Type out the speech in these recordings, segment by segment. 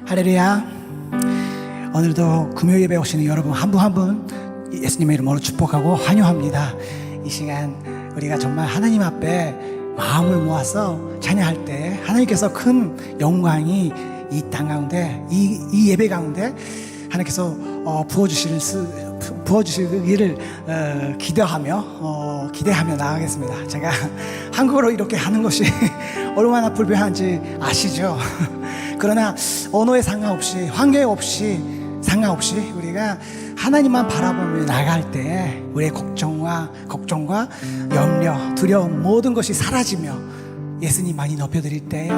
할렐루야. 오늘도 금요 예배 오시는 여러분 한 분 한 분 예수님의 이름으로 축복하고 환영합니다. 이 시간 우리가 정말 하나님 앞에 마음을 모아서 찬양할 때 하나님께서 큰 영광이 이 땅 가운데 이 예배 가운데 하나님께서 부어주시기를 기대하며 나가겠습니다. 제가 한국어로 이렇게 하는 것이 얼마나 불편한지 아시죠? 그러나 언어에 상관없이 환경 없이 상관없이 우리가 하나님만 바라보며 나갈 때 우리의 걱정과 염려, 두려움 모든 것이 사라지며 예수님 많이 높여드릴 때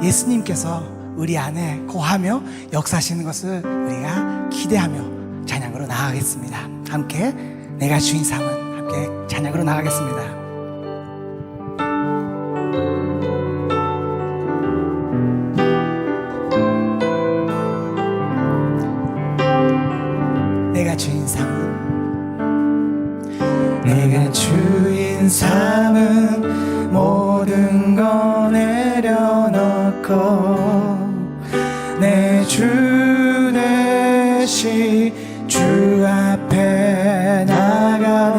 예수님께서 우리 안에 거하며 역사하시는 것을 우리가 기대하며 찬양으로 나아가겠습니다. 함께 내가 주인 삼은 함께 찬양으로 나아가겠습니다. 내가 주인 삼은 모든 거 내려놓고 내 주 대신 주 앞에 나가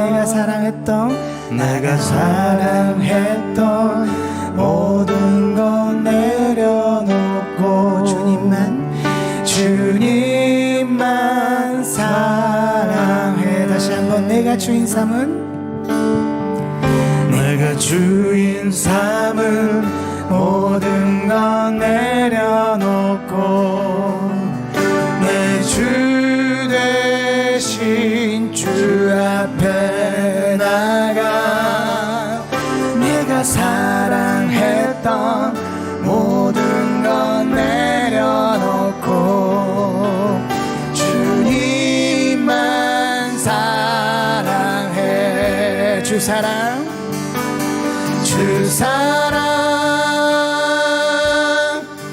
내가 사랑했던 모든 거 내려놓고 주님만 사랑해. 다시 한번 내가 주인 삼은 모든 건 내려놓고 내 주 대신 주 앞에 나가 내가 사랑했던 모든 건 내려놓고 주님만 사랑해. 주 사랑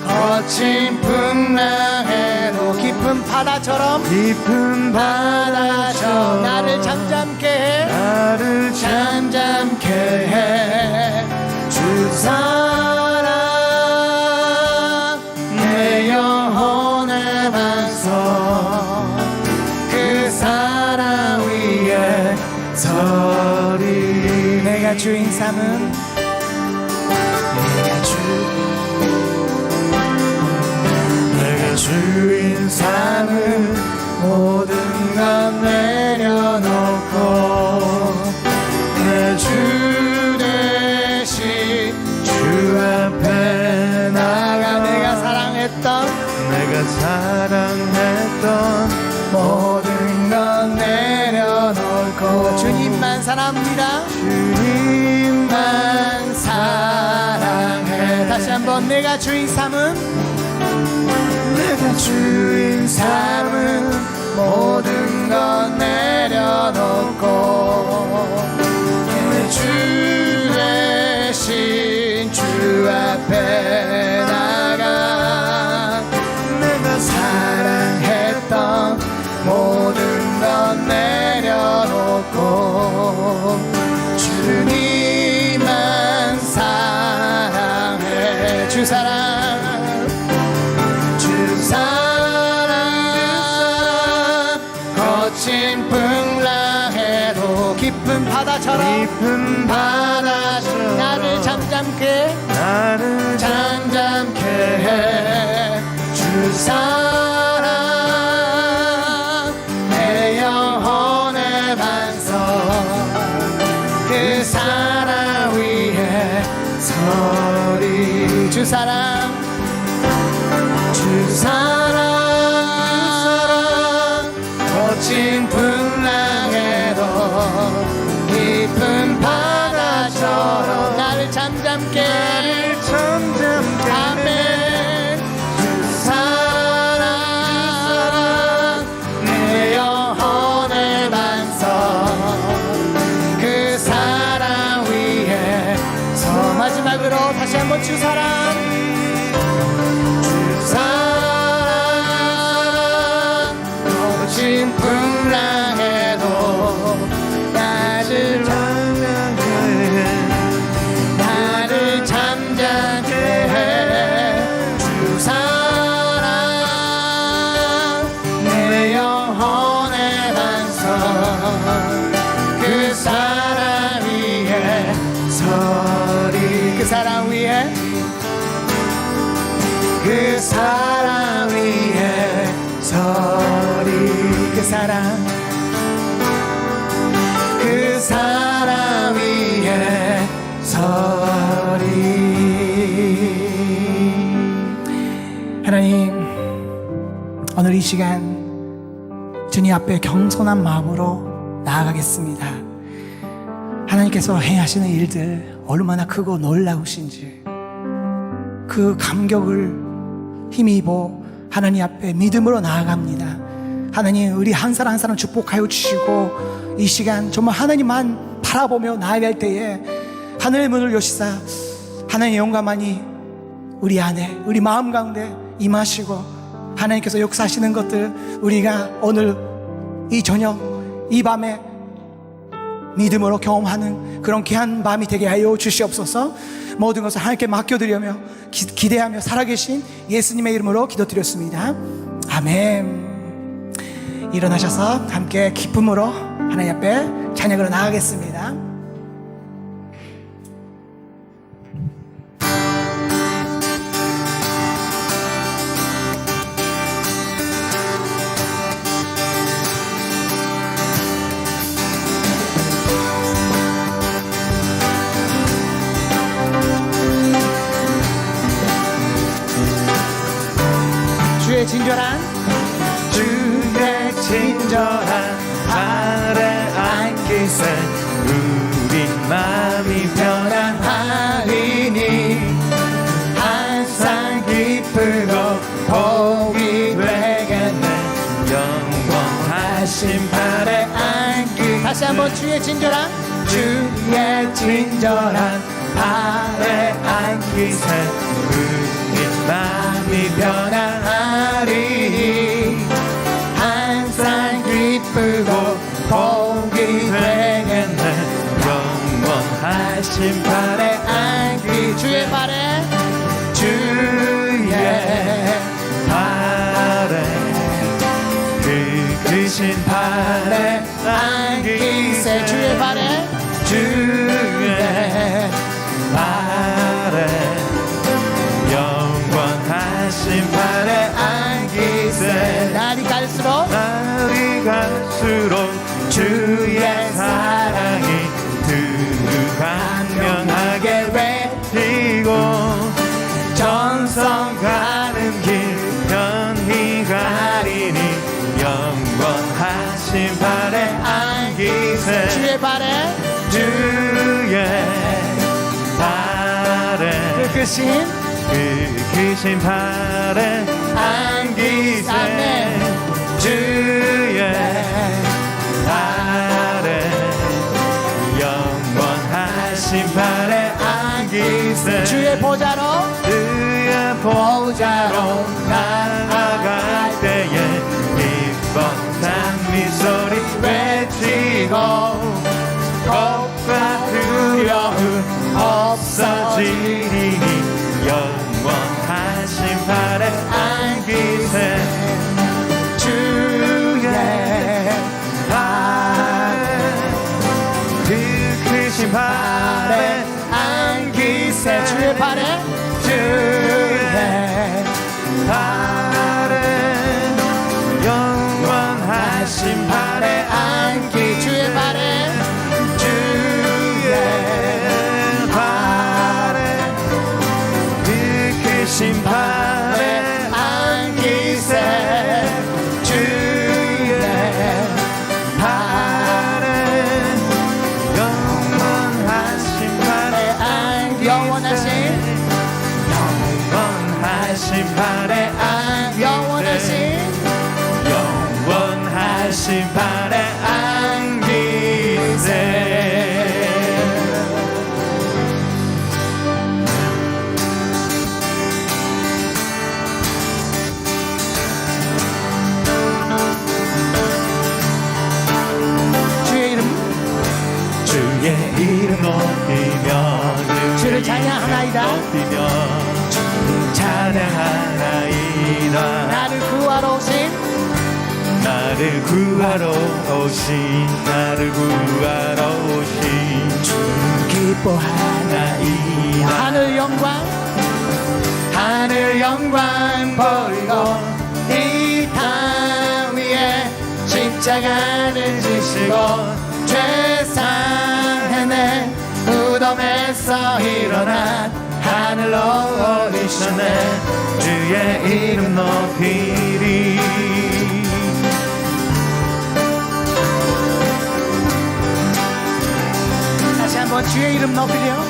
거친 풍랑에도 깊은 바다처럼 나를 잠잠케 해. 주 사랑 내 영혼의 반석 그 사랑 위에 서리. 내가 주인 삼은 주인 삼은 모든 것 내려놓고 내 주 대신 주 앞에 나가 내가 사랑했던 모든 것 내려놓고 주님만 사랑합니다. 주님만 사랑해. 다시 한번 내가 주인 삼은 모든 것 내려놓고 내 주 대신 주 앞에 나가 내가 사랑했던 모든 것 내려놓고 주님만 사랑해. 주 사랑 거친 풍랑에도 깊은 바다처럼 나를 잠잠케 해. 주 사랑 내 영혼의 반석 그 사랑 위에 서리. 주 사랑 거친 풍랑에도 깊은 바다처럼 나를 잠잠케 아멘. 주 사랑 내 영혼의 반석 그 사랑 위에 마지막으로 다시 한번 주 사랑 거친 풍랑에도 나를 잠잠케 해. 주 사랑 사랑 위에 서리. 그 사랑 위에 서리. 하나님, 오늘 이 시간 주님 앞에 겸손한 마음으로 나아가겠습니다. 하나님께서 행하시는 일들 얼마나 크고 놀라우신지 그 감격을 힘입어 하나님 앞에 믿음으로 나아갑니다. 하나님, 우리 한 사람 한 사람 축복하여 주시고 이 시간 정말 하나님만 바라보며 나아갈 때에 하늘의 문을 여시사 하나님의 영광만이 우리 안에, 우리 마음 가운데 임하시고 하나님께서 역사하시는 것들 우리가 오늘 이 저녁 이 밤에 믿음으로 경험하는 그런 귀한 밤이 되게 하여 주시옵소서. 모든 것을 하나님께 맡겨드리며 기대하며 살아계신 예수님의 이름으로 기도드렸습니다. 아멘. 일어나셔서 함께 기쁨으로 하나님 앞에 찬양으로 나아가겠습니다. 주의 친절한 발에 안기세 우리 마음이 편안하리니 항상 기쁘고 복이 되겠네. 영원하신 발에 안기. 다시 한번 주의 친절한 발에 안기세 우리 마음이 편안하리니 항상 기쁘고 복이 되겠네. 영원하신 발에 안기. 주의 발에 그 크신 발에 안기세. 주의 발에 영원하신 발에 안기세. 날이 갈수록 주의 사랑이 두루강명하게 외치고 전성 가는 길 편히 가리니 영원하신 발에 안기세. 주의 발에 그 크신 발에 안기세. 아멘. 주의 발에 영원하신 발에 안기세. 주의 보좌로 나아갈 때에 기뻐 찬미소리 외치고 겁과 두려움 없어지리니 영원하신 발에 안기세. 주의 발에 그 크신 발에 안기세. 주의 발에 영원하신 발에 안기. 주의 발에 그 크신 발에 안기세. 주의 발에 영원하신 발에 안기세. 영원하신 발에 안기세. 영원하신 발에 안기세. 주의 이름 높이며 주를 찬양하나이다. 주를 찬양하나이다. 나를 구하러 오신 주 기뻐하나이다. 하늘 영광 하늘 하늘 영광 버리고 이 땅 위에 십자가를 지시고 죄 사해내 무덤에서 일어나 하늘로 오르셨네 주의 이름 높이리 다시 한번 주의 이름 높이려.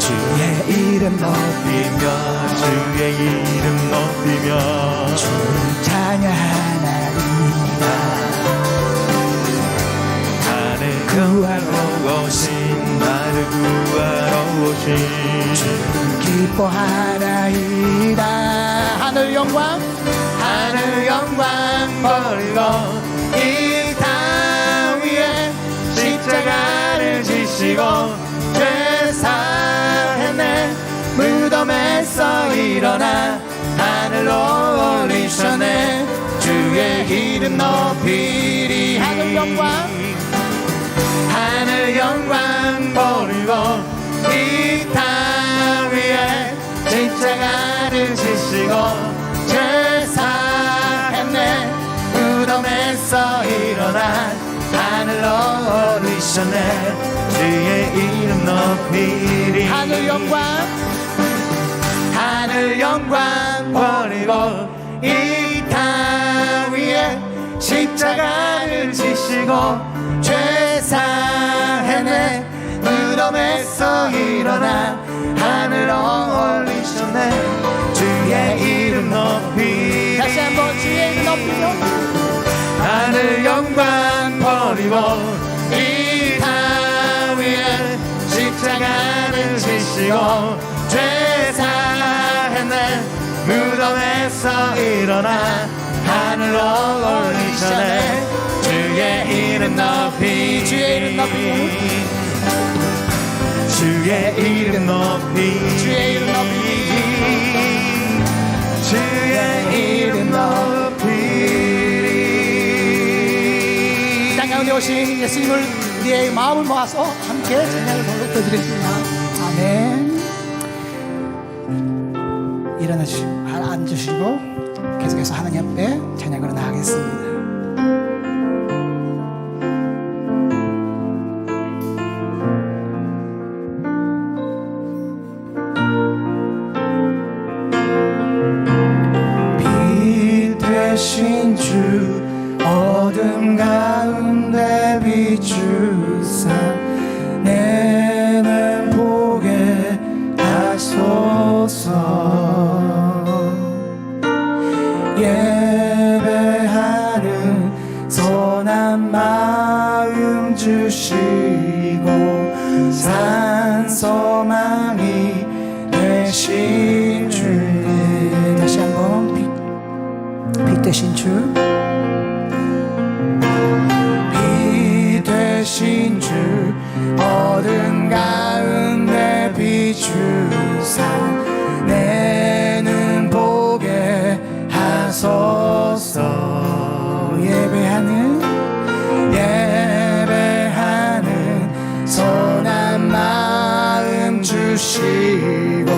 주의 이름 높이며 주의 이름 높이며 찬양하나이다. 나를 구하러 오신 나를 구하러 오신 기뻐하나이다. 하늘 영광 버리고 이 땅 위에 십자가를 지시고 죄 사했네 무덤에서 일어나 하늘로 올리셨네 주의 이름 높이리 하늘 영광 버리고 이 땅 위에 십자가를 지시고 죄 사했네 무덤에서 일어나 하늘로 오르셨네 주의 이름 높이리 하늘 영광 버리고 이 땅 위에 십자가를 지시고 죄 사했네 무덤에서 일어나 하늘로 올리셨네 주의 이름 높이리 다시 한번 주의 이름 높이며 하늘 영광 버리고 이 땅 위에 십자가를 지시고 죄 사했네 무덤에서 일어나 하늘로 올리셨네 주의 이름 높이 주의 이름 높이 주의 이름 높이 주의 이름 높이 주의 이름 높이 땅 가운데 오신 예수님을 우리의 마음을 모아서 함께 찬양을 올려드리겠습니다. 아멘. 일어나주시고 앉으시고 계속해서 하나님 앞에 찬양으로 나가겠습니다. 되신 주 어둠 가운데 비추사 내는 보게 하소서 예배하는 선한 마음 주시고 산 소망이 되신 주 다시 한번 빛 되신 주 빛 되신 주 어둠 가운데 비추사 내 눈 보게 하소서 예배하는 선한 마음 주시고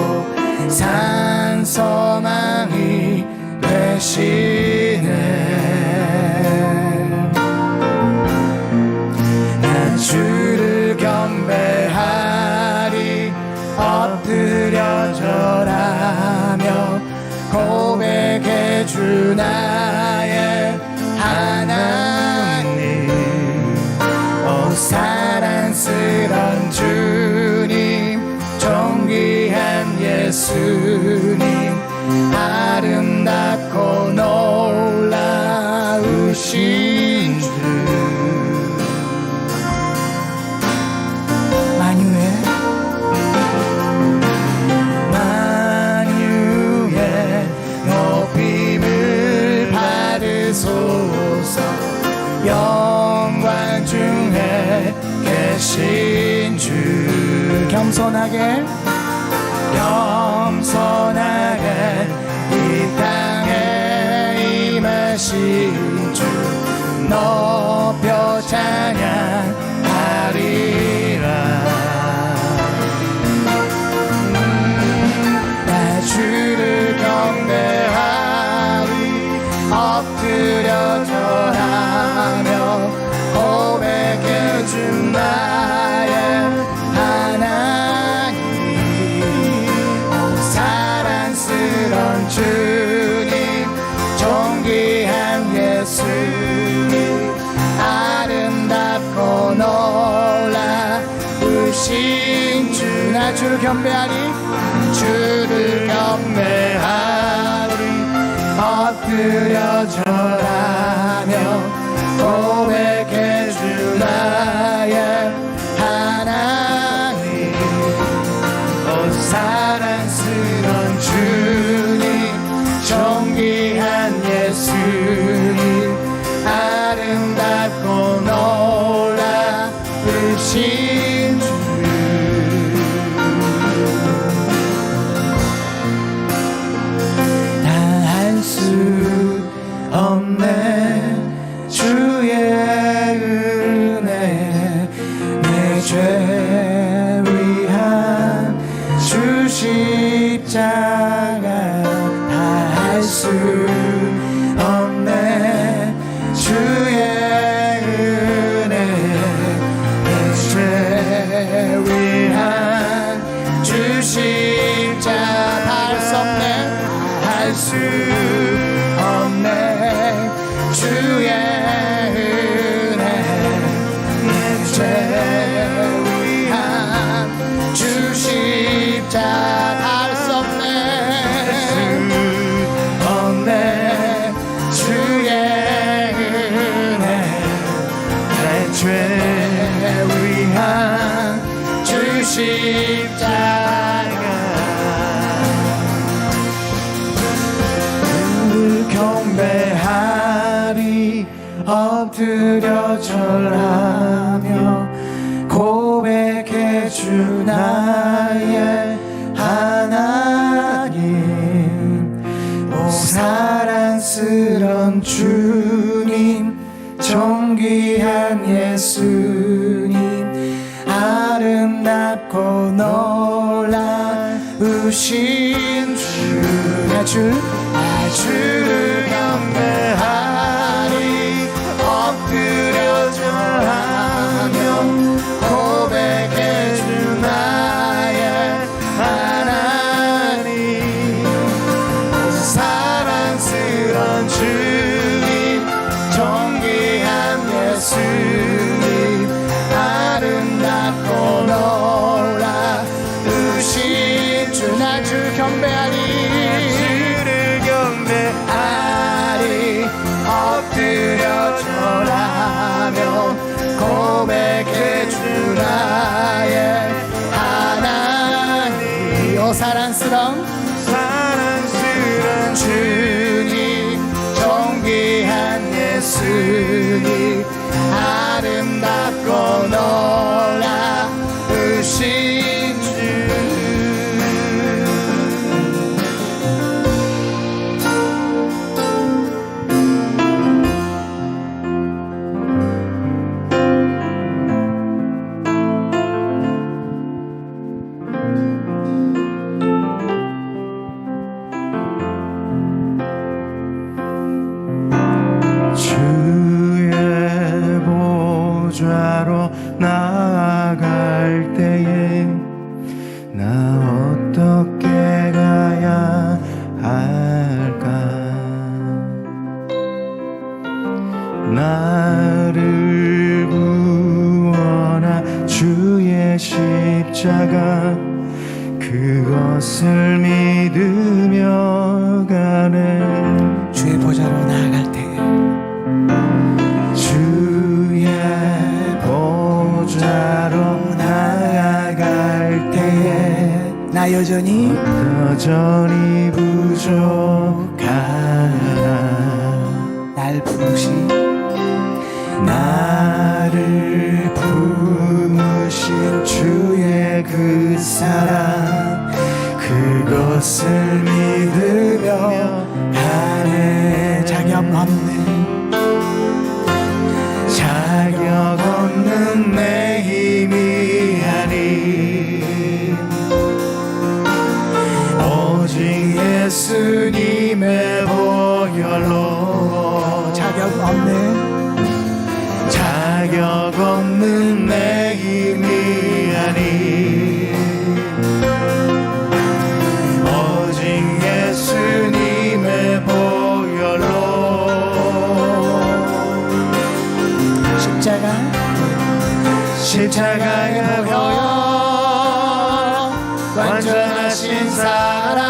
산 소망이 되시네 난 주를 경배하리 엎드려 절하며 고백해 주 나의 하나님 오 사랑스런 주님 존귀한 예수님 아름답고 놀라우신 주 만유의 높임을 받으소서 영광 중에 계신 주 겸손하게 이 땅에 임하신 주 높여 찬양하리라 나 계신 주 나 주를 경배하리 주를 경배하리 엎드려 절하며 고백해 주 나의 하나님 오 사랑스러운 주님 존귀한 예수님 아름답고 놀라우신 주 다 할 수 없네 주의 은혜 내 죄 위한 주 십자가 다 할 수 없네 주의 은혜 내 죄 위한 주 십자가 다 할 수 없네 할 수 없네 주의 은혜 내 죄 위한 주 십자가 다 할 수 없네 주의 은혜 내 죄 위한 주 십자가 경배하리 엎드려 절하며 고백해 주 나의 하나님 오 사랑스런 주님 존귀한 예수님 아름답고 놀라우신 주 나 주를 경배하리 엎드려 절하며 고백해 주 나의 하나님 사랑스러운 주님 존귀한 예수님 아름답고 놀라우신 주 나 주 경배하리 엎드려 절하며 고백해 주 나의 하나님 오 사랑스러운 주님 존귀한 예수님 아름답고 놀라우신 주 보좌로 나아갈 때에 나 어떻게 가야 할까 나를 구원한 주의 십자가 그것을 믿으며 가네 주의 보좌로 나아갈 때 보좌로 나아갈 때에 나 여전히 부족하나 날 부르신 나를 품으신 주의 그 사랑 그것을 믿으며 가네 자격 없는 내 힘이 아닌 오직 예수님의 보혈로 자격 없는 내 힘이 아닌 오직 예수님의 보혈로 십자가의 보혈 완전하신 사랑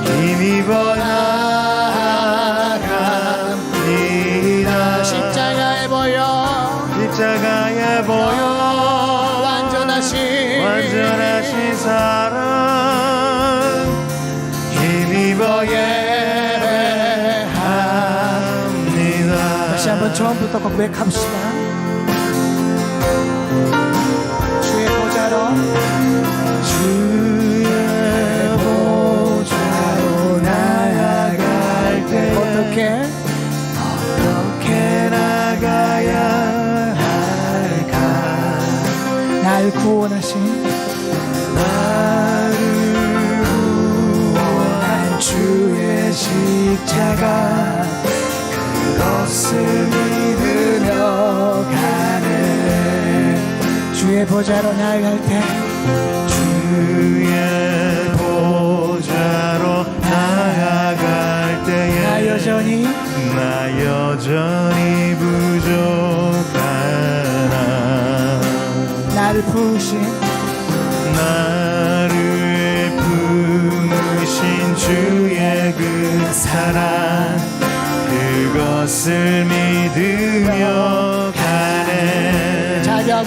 힘입어 나아갑니다. 십자가에 보여 완전하신 사랑 힘입어 예배합니다. 다시 한번 처음부터 고백합시다. 주의 보좌로 나아갈 때 어떻게 나가야 할까? 날 구원하신 나를 구원한 주의 십자가 그것을 믿으며 가는 주의 보좌로 나아갈 때 주의 보좌로 나아갈 때에 나 여전히 부족하나 나를 부으신 주의 그 사랑 그것을 믿으며 가네. 자격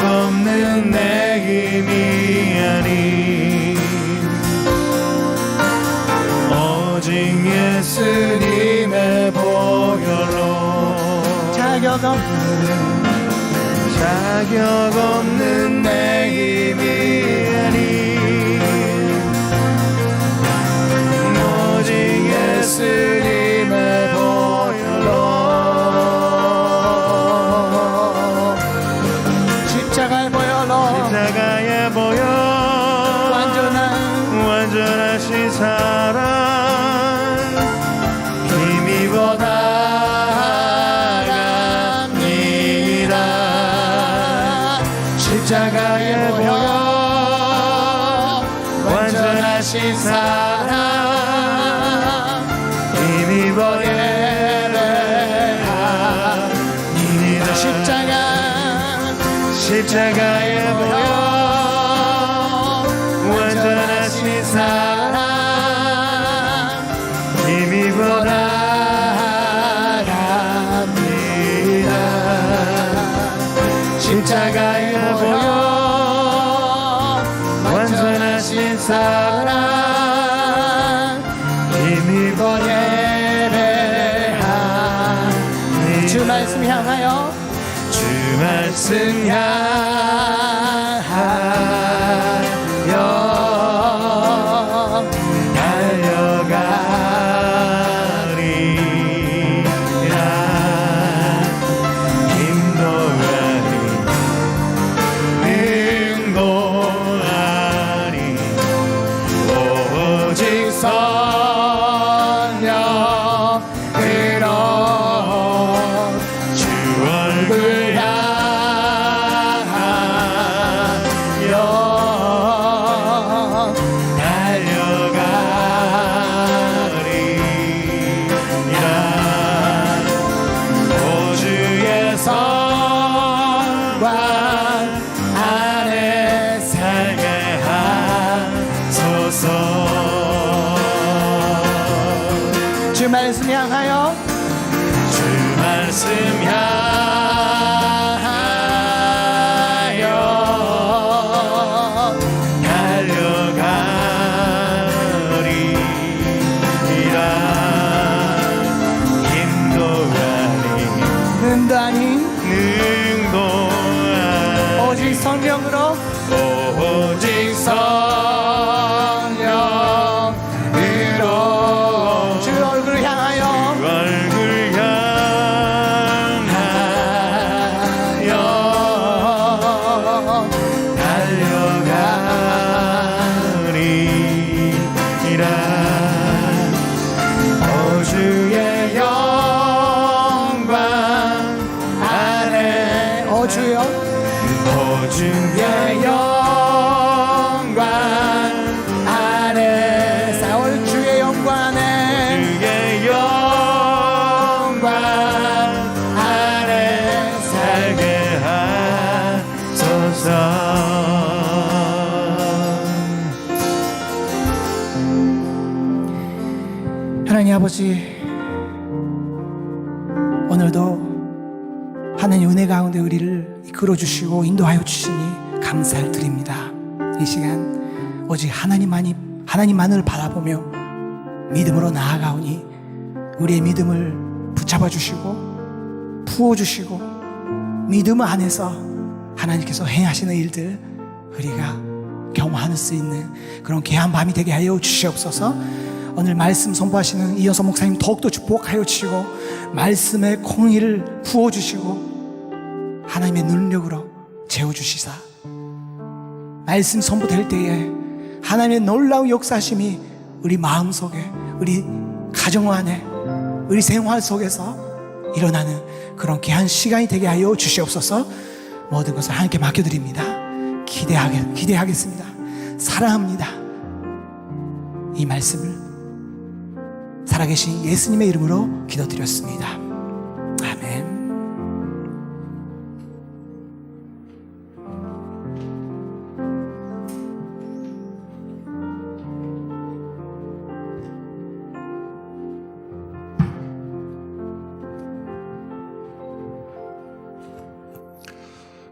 없는 내 힘이 아닌 오직 예수님의 보혈로 자격 없는 내 힘이 아닌 오직 예수님의 보혈로 십자가의 보혈로 완전하신 사랑 힘입어 나아갑니다. 십자가의 보혈 완전하신 사랑 힘입어 예배합니다. 십자가의 보혈 완전하신 사랑 힘입어 나아갑니다. 십자가의 보혈 완전하신 사랑 힘입어 예배합니다. 주 말씀 향하여 달려가리라. 능동하리 오직 성령으로 주 얼굴 주 말씀 향하여 달려가리라. 힘도 아닌 오직 성령으로 주 얼굴 향하여 달려가리라. 오 주의 영광 안에 오 주여 주의 영광 안에 싸울 주의 영광 안에 주의 영광 안에 살게 하나님 아버지, 오늘도 하나님 은혜 가운데 우리를 이끌어 주시고 인도하여 주시니 감사를 드립니다. 이 시간 오직 하나님만을 바라보며 믿음으로 나아가오니 우리의 믿음을 붙잡아 주시고 부어 주시고 믿음 안에서 하나님께서 행하시는 일들 우리가 경험할 수 있는 그런 귀한 밤이 되게 하여 주시옵소서. 오늘 말씀 선포하시는 이현서 목사님 더욱더 축복하여 주시고 말씀의 공의를 부어주시고 하나님의 능력으로 채워주시사 말씀 선포될 때에 하나님의 놀라운 역사심이 우리 마음속에 우리 가정 안에 우리 생활 속에서 일어나는 그런 귀한 시간이 되게 하여 주시옵소서. 모든 것을 하나님께 맡겨드립니다. 기대하겠습니다. 사랑합니다. 이 말씀을 살아계신 예수님의 이름으로 기도드렸습니다. 아멘.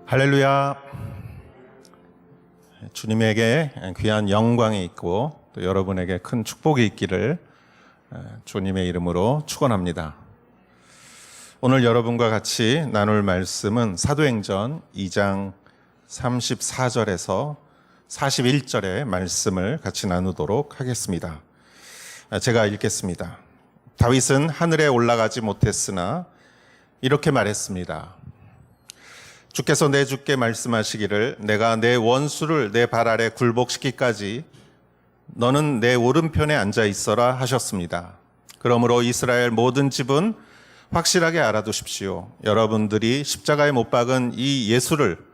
할렐루야. 주님에게 귀한 영광이 있고 또 여러분에게 큰 축복이 있기를 주님의 이름으로 축원합니다. 오늘 여러분과 같이 나눌 말씀은 사도행전 2장 34절에서 41절의 말씀을 같이 나누도록 하겠습니다. 제가 읽겠습니다. 다윗은 하늘에 올라가지 못했으나 이렇게 말했습니다. 주께서 내 주께 말씀하시기를 내가 내 원수를 내 발 아래 굴복시키기까지 너는 내 오른편에 앉아 있어라 하셨습니다. 그러므로 이스라엘 모든 집은 확실하게 알아두십시오. 여러분들이 십자가에 못 박은 이 예수를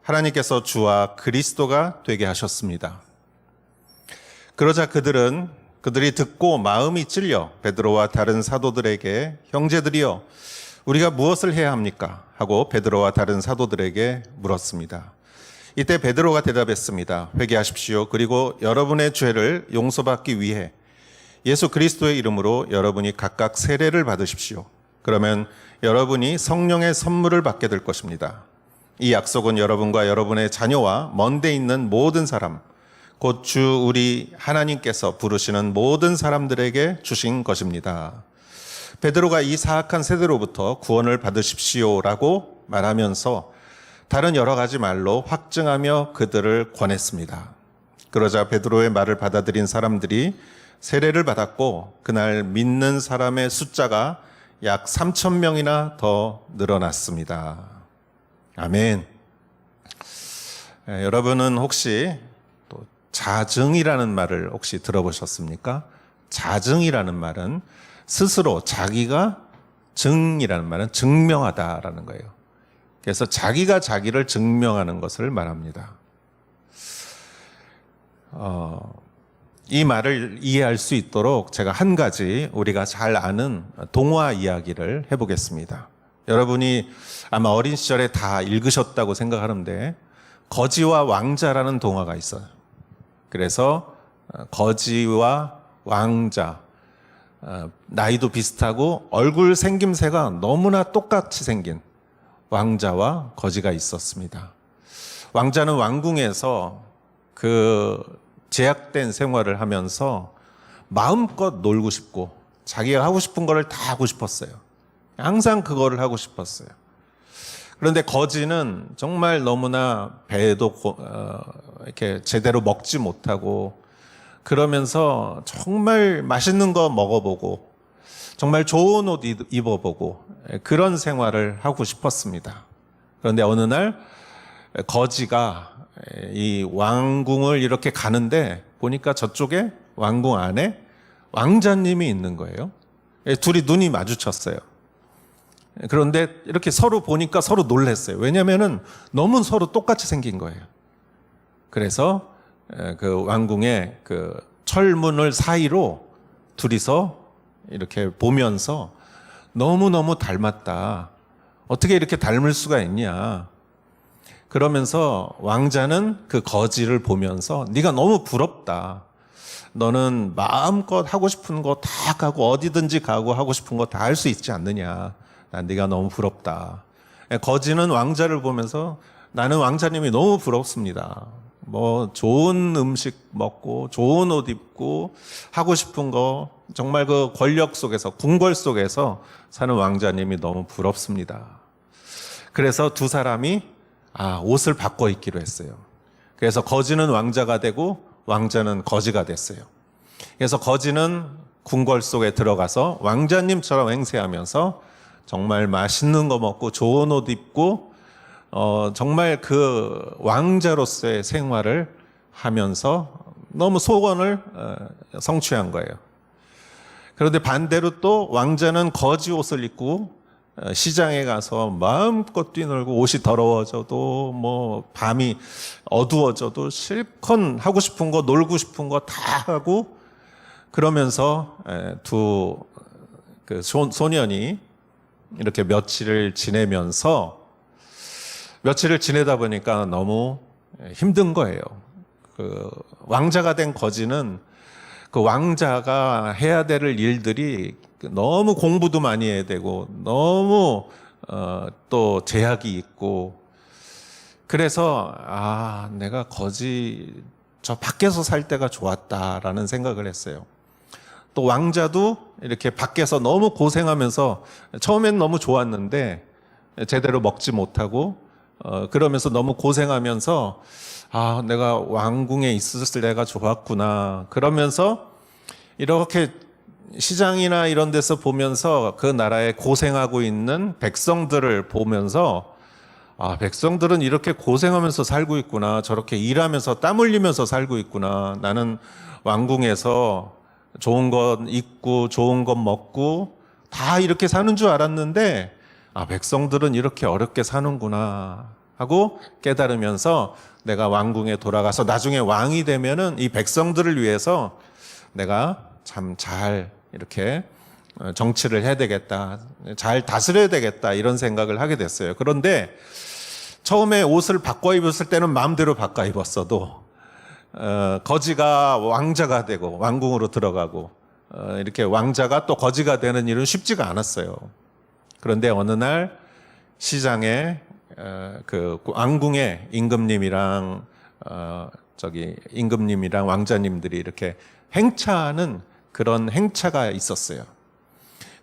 하나님께서 주와 그리스도가 되게 하셨습니다. 그러자 그들이 듣고 마음이 찔려 베드로와 다른 사도들에게 형제들이여 우리가 무엇을 해야 합니까? 하고 베드로와 다른 사도들에게 물었습니다. 이때 베드로가 대답했습니다. 회개하십시오. 그리고 여러분의 죄를 용서받기 위해 예수 그리스도의 이름으로 여러분이 각각 세례를 받으십시오. 그러면 여러분이 성령의 선물을 받게 될 것입니다. 이 약속은 여러분과 여러분의 자녀와 먼데 있는 모든 사람, 곧 주 우리 하나님께서 부르시는 모든 사람들에게 주신 것입니다. 베드로가 이 사악한 세대로부터 구원을 받으십시오라고 말하면서 다른 여러 가지 말로 확증하며 그들을 권했습니다. 그러자 베드로의 말을 받아들인 사람들이 세례를 받았고 그날 믿는 사람의 숫자가 약 3,000명이나 더 늘어났습니다. 아멘. 여러분은 혹시 또 자증이라는 말을 혹시 들어보셨습니까? 자증이라는 말은 스스로 자기가 증이라는 말은 증명하다라는 거예요. 그래서 자기가 자기를 증명하는 것을 말합니다. 이 말을 이해할 수 있도록 제가 한 가지 우리가 잘 아는 동화 이야기를 해보겠습니다. 여러분이 아마 어린 시절에 다 읽으셨다고 생각하는데 거지와 왕자라는 동화가 있어요. 그래서 거지와 왕자, 나이도 비슷하고 얼굴 생김새가 너무나 똑같이 생긴 왕자와 거지가 있었습니다. 왕자는 왕궁에서 그 제약된 생활을 하면서 마음껏 놀고 싶고 자기가 하고 싶은 거를 다 하고 싶었어요. 항상 그거를 하고 싶었어요. 그런데 거지는 정말 너무나 배도 이렇게 제대로 먹지 못하고 그러면서 정말 맛있는 거 먹어보고 정말 좋은 옷 입어보고 그런 생활을 하고 싶었습니다. 그런데 어느 날 거지가 이 왕궁을 이렇게 가는데 보니까 저쪽에 왕궁 안에 왕자님이 있는 거예요. 둘이 눈이 마주쳤어요. 그런데 이렇게 서로 보니까 서로 놀랐어요. 왜냐면은 너무 서로 똑같이 생긴 거예요. 그래서 그 왕궁의 그 철문을 사이로 둘이서 이렇게 보면서 너무너무 닮았다. 어떻게 이렇게 닮을 수가 있냐. 그러면서 왕자는 그 거지를 보면서 네가 너무 부럽다. 너는 마음껏 하고 싶은 거 다 가고 어디든지 가고 하고 싶은 거 다 할 수 있지 않느냐. 난 네가 너무 부럽다. 거지는 왕자를 보면서 나는 왕자님이 너무 부럽습니다. 뭐 좋은 음식 먹고 좋은 옷 입고 하고 싶은 거 정말 그 권력 속에서 궁궐 속에서 사는 왕자님이 너무 부럽습니다. 그래서 두 사람이 옷을 바꿔 입기로 했어요. 그래서 거지는 왕자가 되고 왕자는 거지가 됐어요. 그래서 거지는 궁궐 속에 들어가서 왕자님처럼 행세하면서 정말 맛있는 거 먹고 좋은 옷 입고 정말 그 왕자로서의 생활을 하면서 너무 소원을 성취한 거예요. 그런데 반대로 또 왕자는 거지 옷을 입고 시장에 가서 마음껏 뛰놀고 옷이 더러워져도 뭐 밤이 어두워져도 실컷 하고 싶은 거 놀고 싶은 거 다 하고 그러면서 두 그 소년이 이렇게 며칠을 지내면서 며칠을 지내다 보니까 너무 힘든 거예요. 그 왕자가 된 거지는 그 왕자가 해야 될 일들이 너무 공부도 많이 해야 되고 너무 또 제약이 있고 그래서 내가 거지 저 밖에서 살 때가 좋았다라는 생각을 했어요. 또 왕자도 이렇게 밖에서 너무 고생하면서 처음엔 너무 좋았는데 제대로 먹지 못하고 그러면서 너무 고생하면서 내가 왕궁에 있었을 때가 좋았구나 그러면서 이렇게 시장이나 이런 데서 보면서 그 나라에 고생하고 있는 백성들을 보면서 백성들은 이렇게 고생하면서 살고 있구나. 저렇게 일하면서 땀 흘리면서 살고 있구나. 나는 왕궁에서 좋은 것 입고 좋은 것 먹고 다 이렇게 사는 줄 알았는데 백성들은 이렇게 어렵게 사는구나 하고 깨달으면서 내가 왕궁에 돌아가서 나중에 왕이 되면은 이 백성들을 위해서 내가 참 잘 이렇게 정치를 해야 되겠다. 잘 다스려야 되겠다. 이런 생각을 하게 됐어요. 그런데 처음에 옷을 바꿔 입었을 때는 마음대로 바꿔 입었어도 거지가 왕자가 되고 왕궁으로 들어가고 이렇게 왕자가 또 거지가 되는 일은 쉽지가 않았어요. 그런데 어느 날 시장에 그 왕궁에 임금님이랑 임금님이랑 왕자님들이 이렇게 행차하는 그런 행차가 있었어요.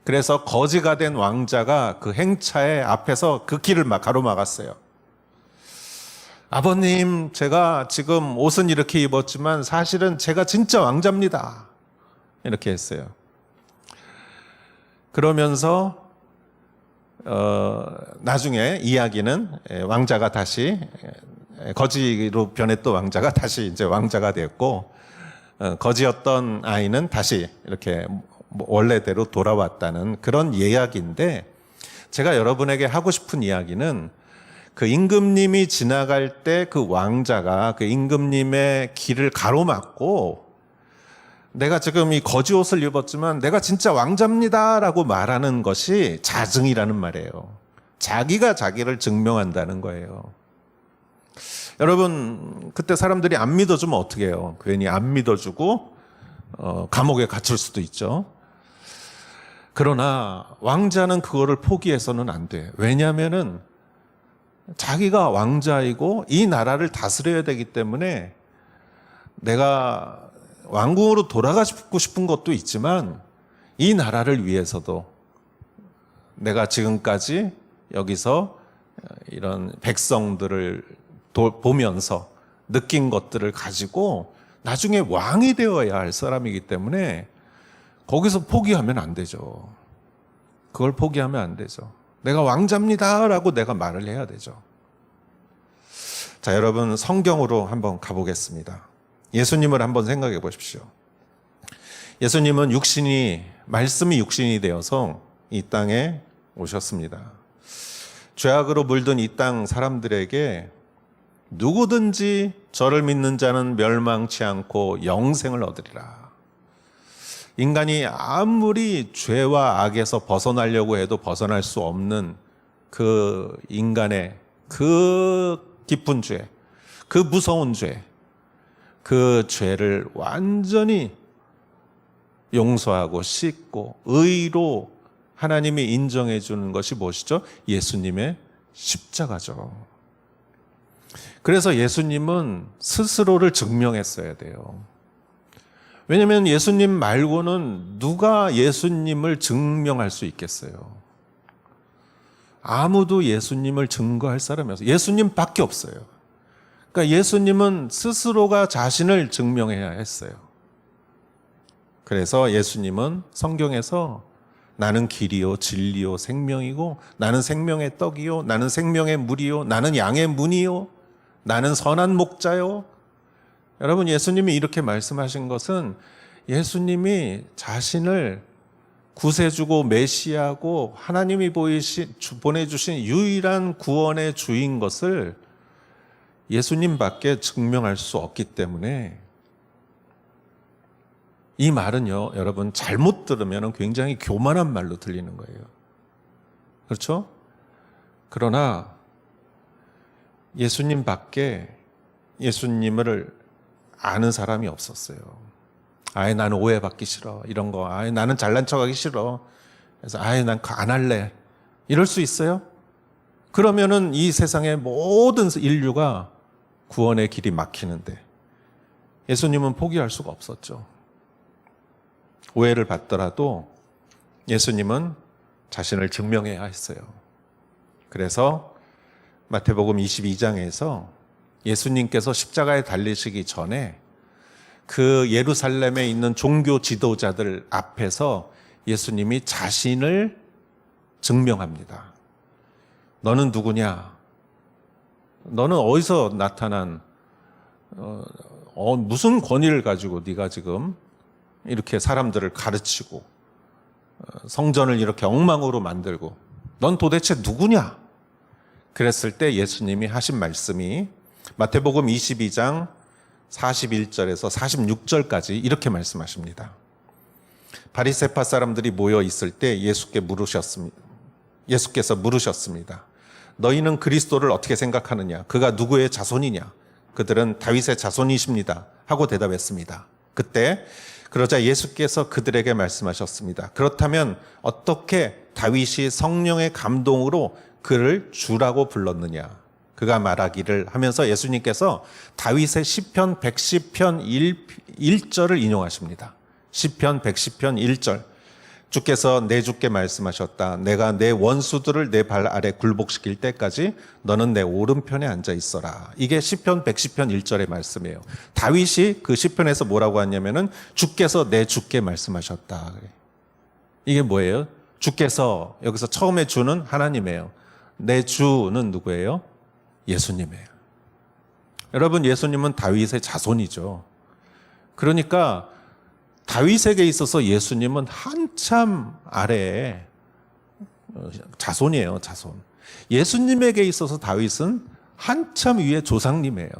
그래서 거지가 된 왕자가 그 행차의 앞에서 그 길을 막 가로막았어요. 아버님, 제가 지금 옷은 이렇게 입었지만 사실은 제가 진짜 왕자입니다. 이렇게 했어요. 그러면서 나중에 이야기는 왕자가 다시 거지로 변했던 왕자가 다시 이제 왕자가 됐고 거지였던 아이는 다시 이렇게 원래대로 돌아왔다는 그런 이야기인데 제가 여러분에게 하고 싶은 이야기는 그 임금님이 지나갈 때 그 왕자가 그 임금님의 길을 가로막고 내가 지금 이 거지 옷을 입었지만 내가 진짜 왕자입니다라고 말하는 것이 자증이라는 말이에요. 자기가 자기를 증명한다는 거예요. 여러분 그때 사람들이 안 믿어주면 어떻게 해요? 괜히 안 믿어주고 감옥에 갇힐 수도 있죠. 그러나 왕자는 그거를 포기해서는 안 돼. 왜냐하면은 자기가 왕자이고 이 나라를 다스려야 되기 때문에 내가 왕궁으로 돌아가고 싶은 것도 있지만 이 나라를 위해서도 내가 지금까지 여기서 이런 백성들을 보면서 느낀 것들을 가지고 나중에 왕이 되어야 할 사람이기 때문에 거기서 포기하면 안 되죠. 그걸 포기하면 안 되죠. 내가 왕자입니다라고 내가 말을 해야 되죠. 자, 여러분 성경으로 한번 가보겠습니다. 예수님을 한번 생각해 보십시오. 예수님은 말씀이 육신이 되어서 이 땅에 오셨습니다. 죄악으로 물든 이 땅 사람들에게 누구든지 저를 믿는 자는 멸망치 않고 영생을 얻으리라. 인간이 아무리 죄와 악에서 벗어나려고 해도 벗어날 수 없는 그 인간의 그 깊은 죄, 그 무서운 죄, 그 죄를 완전히 용서하고 씻고 의로 하나님이 인정해 주는 것이 무엇이죠? 예수님의 십자가죠. 그래서 예수님은 스스로를 증명했어야 돼요. 왜냐하면 예수님 말고는 누가 예수님을 증명할 수 있겠어요? 아무도 예수님을 증거할 사람이 없어요. 예수님밖에 없어요. 그러니까 예수님은 스스로가 자신을 증명해야 했어요. 그래서 예수님은 성경에서 나는 길이요 진리요 생명이고 나는 생명의 떡이요 나는 생명의 물이요 나는 양의 문이요 나는 선한 목자요. 여러분, 예수님이 이렇게 말씀하신 것은 예수님이 자신을 구세주고 메시아고 하나님이 보내주신 유일한 구원의 주인 것을 예수님밖에 증명할 수 없기 때문에 이 말은요, 여러분 잘못 들으면 굉장히 교만한 말로 들리는 거예요. 그렇죠? 그러나 예수님밖에 예수님을 아는 사람이 없었어요. 아예 나는 오해받기 싫어. 이런 거. 아예 나는 잘난 척하기 싫어. 그래서 아예 난 안 할래. 이럴 수 있어요? 그러면은 이 세상의 모든 인류가 구원의 길이 막히는데 예수님은 포기할 수가 없었죠. 오해를 받더라도 예수님은 자신을 증명해야 했어요. 그래서 마태복음 22장에서 예수님께서 십자가에 달리시기 전에 그 예루살렘에 있는 종교 지도자들 앞에서 예수님이 자신을 증명합니다. 너는 누구냐? 너는 어디서 나타난 무슨 권위를 가지고 네가 지금 이렇게 사람들을 가르치고 성전을 이렇게 엉망으로 만들고 넌 도대체 누구냐? 그랬을 때 예수님이 하신 말씀이 마태복음 22장 41절에서 46절까지 이렇게 말씀하십니다. 바리새파 사람들이 모여 있을 때 예수께서 물으셨습니다. 너희는 그리스도를 어떻게 생각하느냐? 그가 누구의 자손이냐? 그들은 다윗의 자손이십니다. 하고 대답했습니다. 그러자 예수께서 그들에게 말씀하셨습니다. 그렇다면 어떻게 다윗이 성령의 감동으로 그를 주라고 불렀느냐? 그가 말하기를 하면서 예수님께서 다윗의 시편 110편 1절을 인용하십니다. 시편 110편 1절. 주께서 내 주께 말씀하셨다. 내가 내 원수들을 내 발 아래 굴복시킬 때까지 너는 내 오른편에 앉아 있어라. 이게 시편 110편 1절의 말씀이에요. 다윗이 그 시편에서 뭐라고 하냐면은 주께서 내 주께 말씀하셨다. 이게 뭐예요? 주께서, 여기서 처음에 주는 하나님이에요. 내 주는 누구예요? 예수님이에요. 여러분, 예수님은 다윗의 자손이죠. 그러니까 다윗에게 있어서 예수님은 한참 아래에 자손이에요, 자손. 예수님에게 있어서 다윗은 한참 위에 조상님이에요.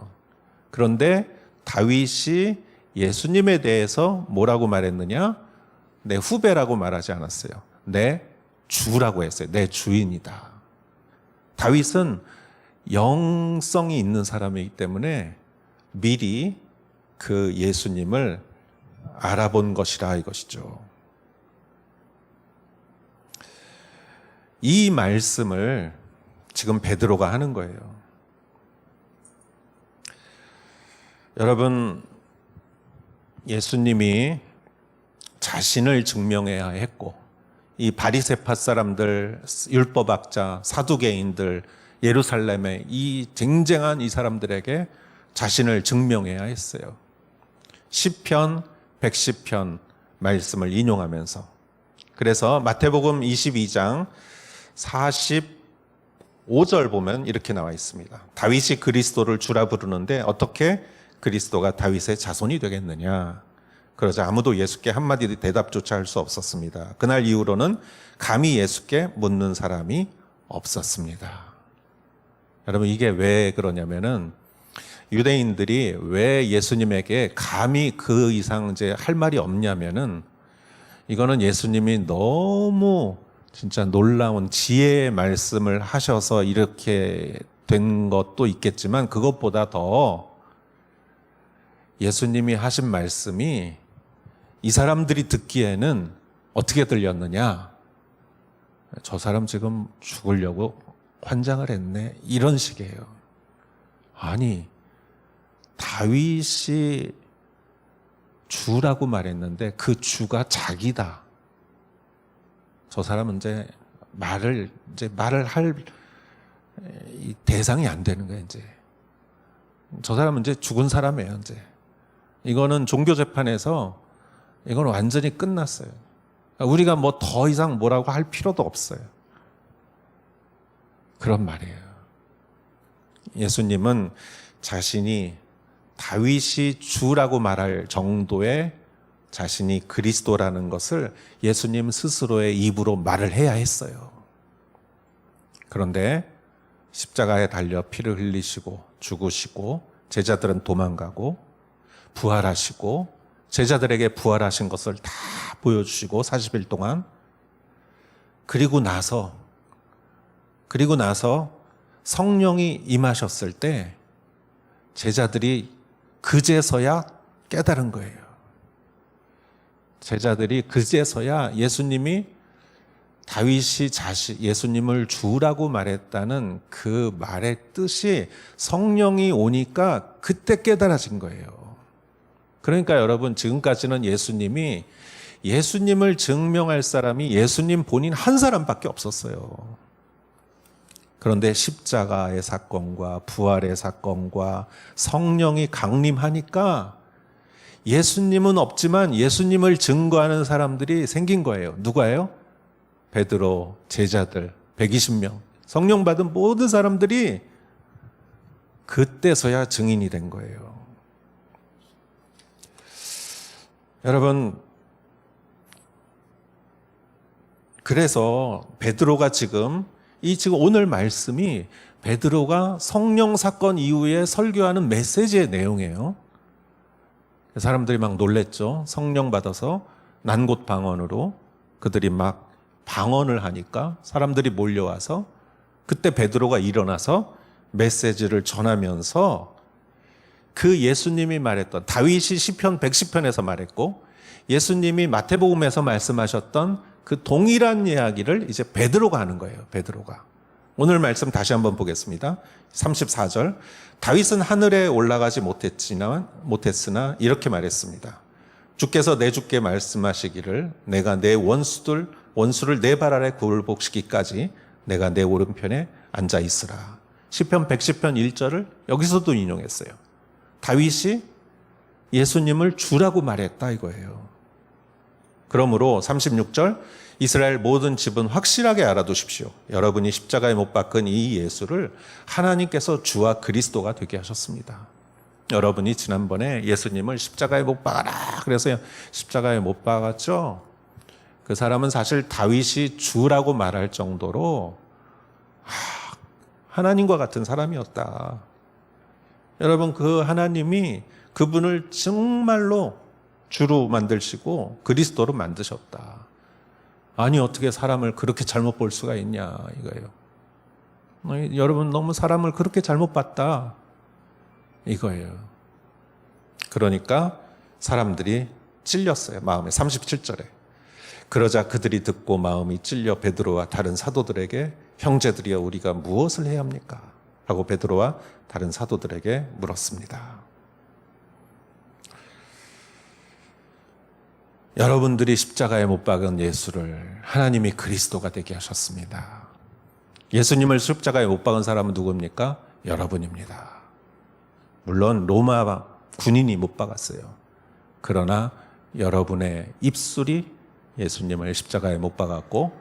그런데 다윗이 예수님에 대해서 뭐라고 말했느냐? 내 후배라고 말하지 않았어요. 내 주라고 했어요. 내 주인이다. 다윗은 영성이 있는 사람이기 때문에 미리 그 예수님을 알아본 것이라 이것이죠. 이 말씀을 지금 베드로가 하는 거예요. 여러분, 예수님이 자신을 증명해야 했고 이 바리새파 사람들, 율법학자, 사두개인들, 예루살렘의 이 쟁쟁한 이 사람들에게 자신을 증명해야 했어요. 시편 110편 말씀을 인용하면서. 그래서 마태복음 22장 45절 보면 이렇게 나와 있습니다. 다윗이 그리스도를 주라 부르는데 어떻게 그리스도가 다윗의 자손이 되겠느냐? 그러자 아무도 예수께 한마디 대답조차 할 수 없었습니다. 그날 이후로는 감히 예수께 묻는 사람이 없었습니다. 여러분, 이게 왜 그러냐면은 유대인들이 왜 예수님에게 감히 그 이상 이제 할 말이 없냐면은 이거는 예수님이 너무 진짜 놀라운 지혜의 말씀을 하셔서 이렇게 된 것도 있겠지만 그것보다 더 예수님이 하신 말씀이 이 사람들이 듣기에는 어떻게 들렸느냐? 저 사람 지금 죽으려고 환장을 했네. 이런 식이에요. 아니, 다윗이 주라고 말했는데 그 주가 자기다. 저 사람은 이제 말을 할 이 대상이 안 되는 거예요, 이제. 저 사람은 이제 죽은 사람이에요, 이제. 이거는 종교재판에서 이건 완전히 끝났어요. 우리가 뭐 더 이상 뭐라고 할 필요도 없어요. 그런 말이에요. 예수님은 자신이 다윗이 주라고 말할 정도의 자신이 그리스도라는 것을 예수님 스스로의 입으로 말을 해야 했어요. 그런데 십자가에 달려 피를 흘리시고 죽으시고 제자들은 도망가고 부활하시고 제자들에게 부활하신 것을 다 보여주시고 40일 동안 그리고 나서 성령이 임하셨을 때 제자들이 그제서야 깨달은 거예요. 제자들이 그제서야 예수님이 다윗이 예수님을 주라고 말했다는 그 말의 뜻이 성령이 오니까 그때 깨달아진 거예요. 그러니까 여러분, 지금까지는 예수님을 증명할 사람이 예수님 본인 한 사람밖에 없었어요. 그런데 십자가의 사건과 부활의 사건과 성령이 강림하니까 예수님은 없지만 예수님을 증거하는 사람들이 생긴 거예요. 누가요? 베드로, 제자들 120명, 성령 받은 모든 사람들이 그때서야 증인이 된 거예요. 여러분, 그래서 베드로가 지금 오늘 말씀이 베드로가 성령 사건 이후에 설교하는 메시지의 내용이에요. 사람들이 막 놀랬죠. 성령 받아서 난곳 방언으로 그들이 막 방언을 하니까 사람들이 몰려와서 그때 베드로가 일어나서 메시지를 전하면서 그 예수님이 말했던, 다윗이 시편 110편에서 말했고 예수님이 마태복음에서 말씀하셨던 그 동일한 이야기를 이제 베드로가 하는 거예요. 베드로가. 오늘 말씀 다시 한번 보겠습니다. 34절. 다윗은 하늘에 올라가지 못했으나 이렇게 말했습니다. 주께서 내 주께 말씀하시기를 내가 내 원수를 내 발 아래 굴복시키기까지 내가 내 오른편에 앉아 있으라. 시편 110편 1절을 여기서도 인용했어요. 다윗이 예수님을 주라고 말했다 이거예요. 그러므로 36절, 이스라엘 모든 집은 확실하게 알아두십시오. 여러분이 십자가에 못 박은 이 예수를 하나님께서 주와 그리스도가 되게 하셨습니다. 여러분이 지난번에 예수님을 십자가에 못 박아라 그래서 십자가에 못 박았죠. 그 사람은 사실 다윗이 주라고 말할 정도로 하나님과 같은 사람이었다. 여러분, 그 하나님이 그분을 정말로 주로 만드시고 그리스도로 만드셨다. 아니, 어떻게 사람을 그렇게 잘못 볼 수가 있냐 이거예요. 여러분, 너무 사람을 그렇게 잘못 봤다 이거예요. 그러니까 사람들이 찔렸어요. 마음에. 37절에. 그러자 그들이 듣고 마음이 찔려 베드로와 다른 사도들에게 형제들이여 우리가 무엇을 해야 합니까? 하고 베드로와 다른 사도들에게 물었습니다. 여러분들이 십자가에 못 박은 예수를 하나님이 그리스도가 되게 하셨습니다. 예수님을 십자가에 못 박은 사람은 누굽니까? 여러분입니다. 물론 로마 군인이 못 박았어요. 그러나 여러분의 입술이 예수님을 십자가에 못 박았고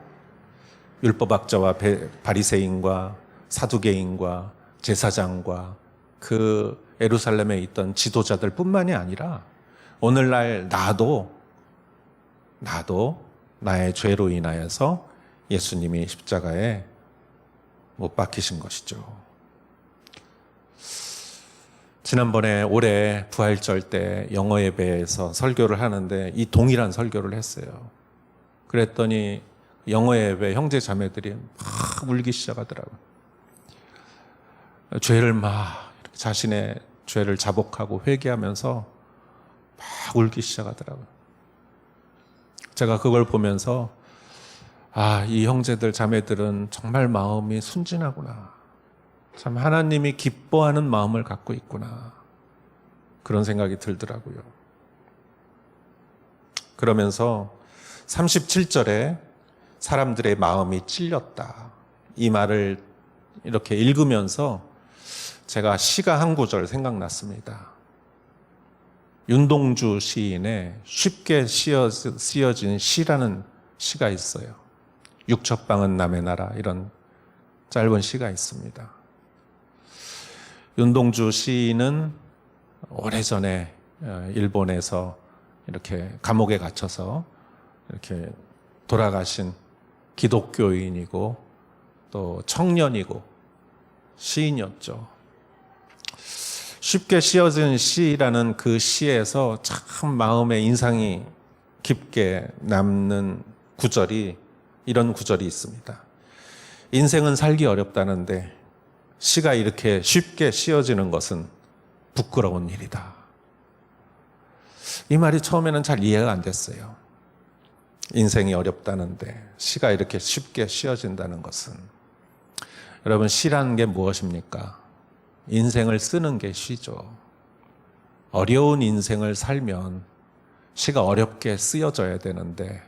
율법학자와 바리새인과 사두개인과 제사장과 그 예루살렘에 있던 지도자들 뿐만이 아니라 오늘날 나도 나의 죄로 인하여서 예수님이 십자가에 못 박히신 것이죠. 지난번에 올해 부활절 때 영어 예배에서 설교를 하는데 이 동일한 설교를 했어요. 그랬더니 영어 예배 형제 자매들이 막 울기 시작하더라고요. 죄를 막 이렇게 자신의 죄를 자복하고 회개하면서 막 울기 시작하더라고요. 제가 그걸 보면서 이 형제들 자매들은 정말 마음이 순진하구나. 참 하나님이 기뻐하는 마음을 갖고 있구나. 그런 생각이 들더라고요. 그러면서 37절에 사람들의 마음이 찔렸다. 이 말을 이렇게 읽으면서 제가 시가 한 구절 생각났습니다. 윤동주 시인의 쉽게 쓰여진 시라는 시가 있어요. 육첩방은 남의 나라, 이런 짧은 시가 있습니다. 윤동주 시인은 오래전에 일본에서 이렇게 감옥에 갇혀서 이렇게 돌아가신 기독교인이고 또 청년이고 시인이었죠. 쉽게 씌어진 시라는 그 시에서 참 마음에 인상이 깊게 남는 구절이, 이런 구절이 있습니다. 인생은 살기 어렵다는데 시가 이렇게 쉽게 씌어지는 것은 부끄러운 일이다. 이 말이 처음에는 잘 이해가 안 됐어요. 인생이 어렵다는데 시가 이렇게 쉽게 씌어진다는 것은. 여러분, 시라는 게 무엇입니까? 인생을 쓰는 게 시죠. 어려운 인생을 살면 시가 어렵게 쓰여져야 되는데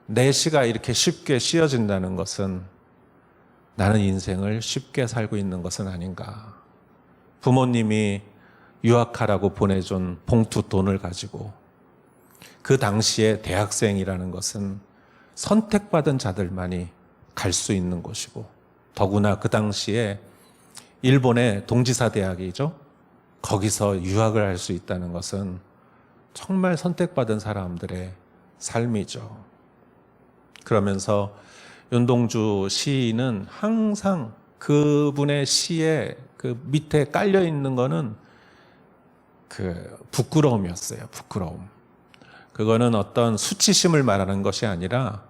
내 시가 이렇게 쉽게 씌어진다는 것은 나는 인생을 쉽게 살고 있는 것은 아닌가. 부모님이 유학하라고 보내준 봉투 돈을 가지고 그 당시에 대학생이라는 것은 선택받은 자들만이 갈 수 있는 곳이고, 더구나 그 당시에 일본의 동지사 대학이죠. 거기서 유학을 할 수 있다는 것은 정말 선택받은 사람들의 삶이죠. 그러면서 윤동주 시인은 항상 그분의 시에 그 밑에 깔려 있는 거는 그 부끄러움이었어요. 부끄러움. 그거는 어떤 수치심을 말하는 것이 아니라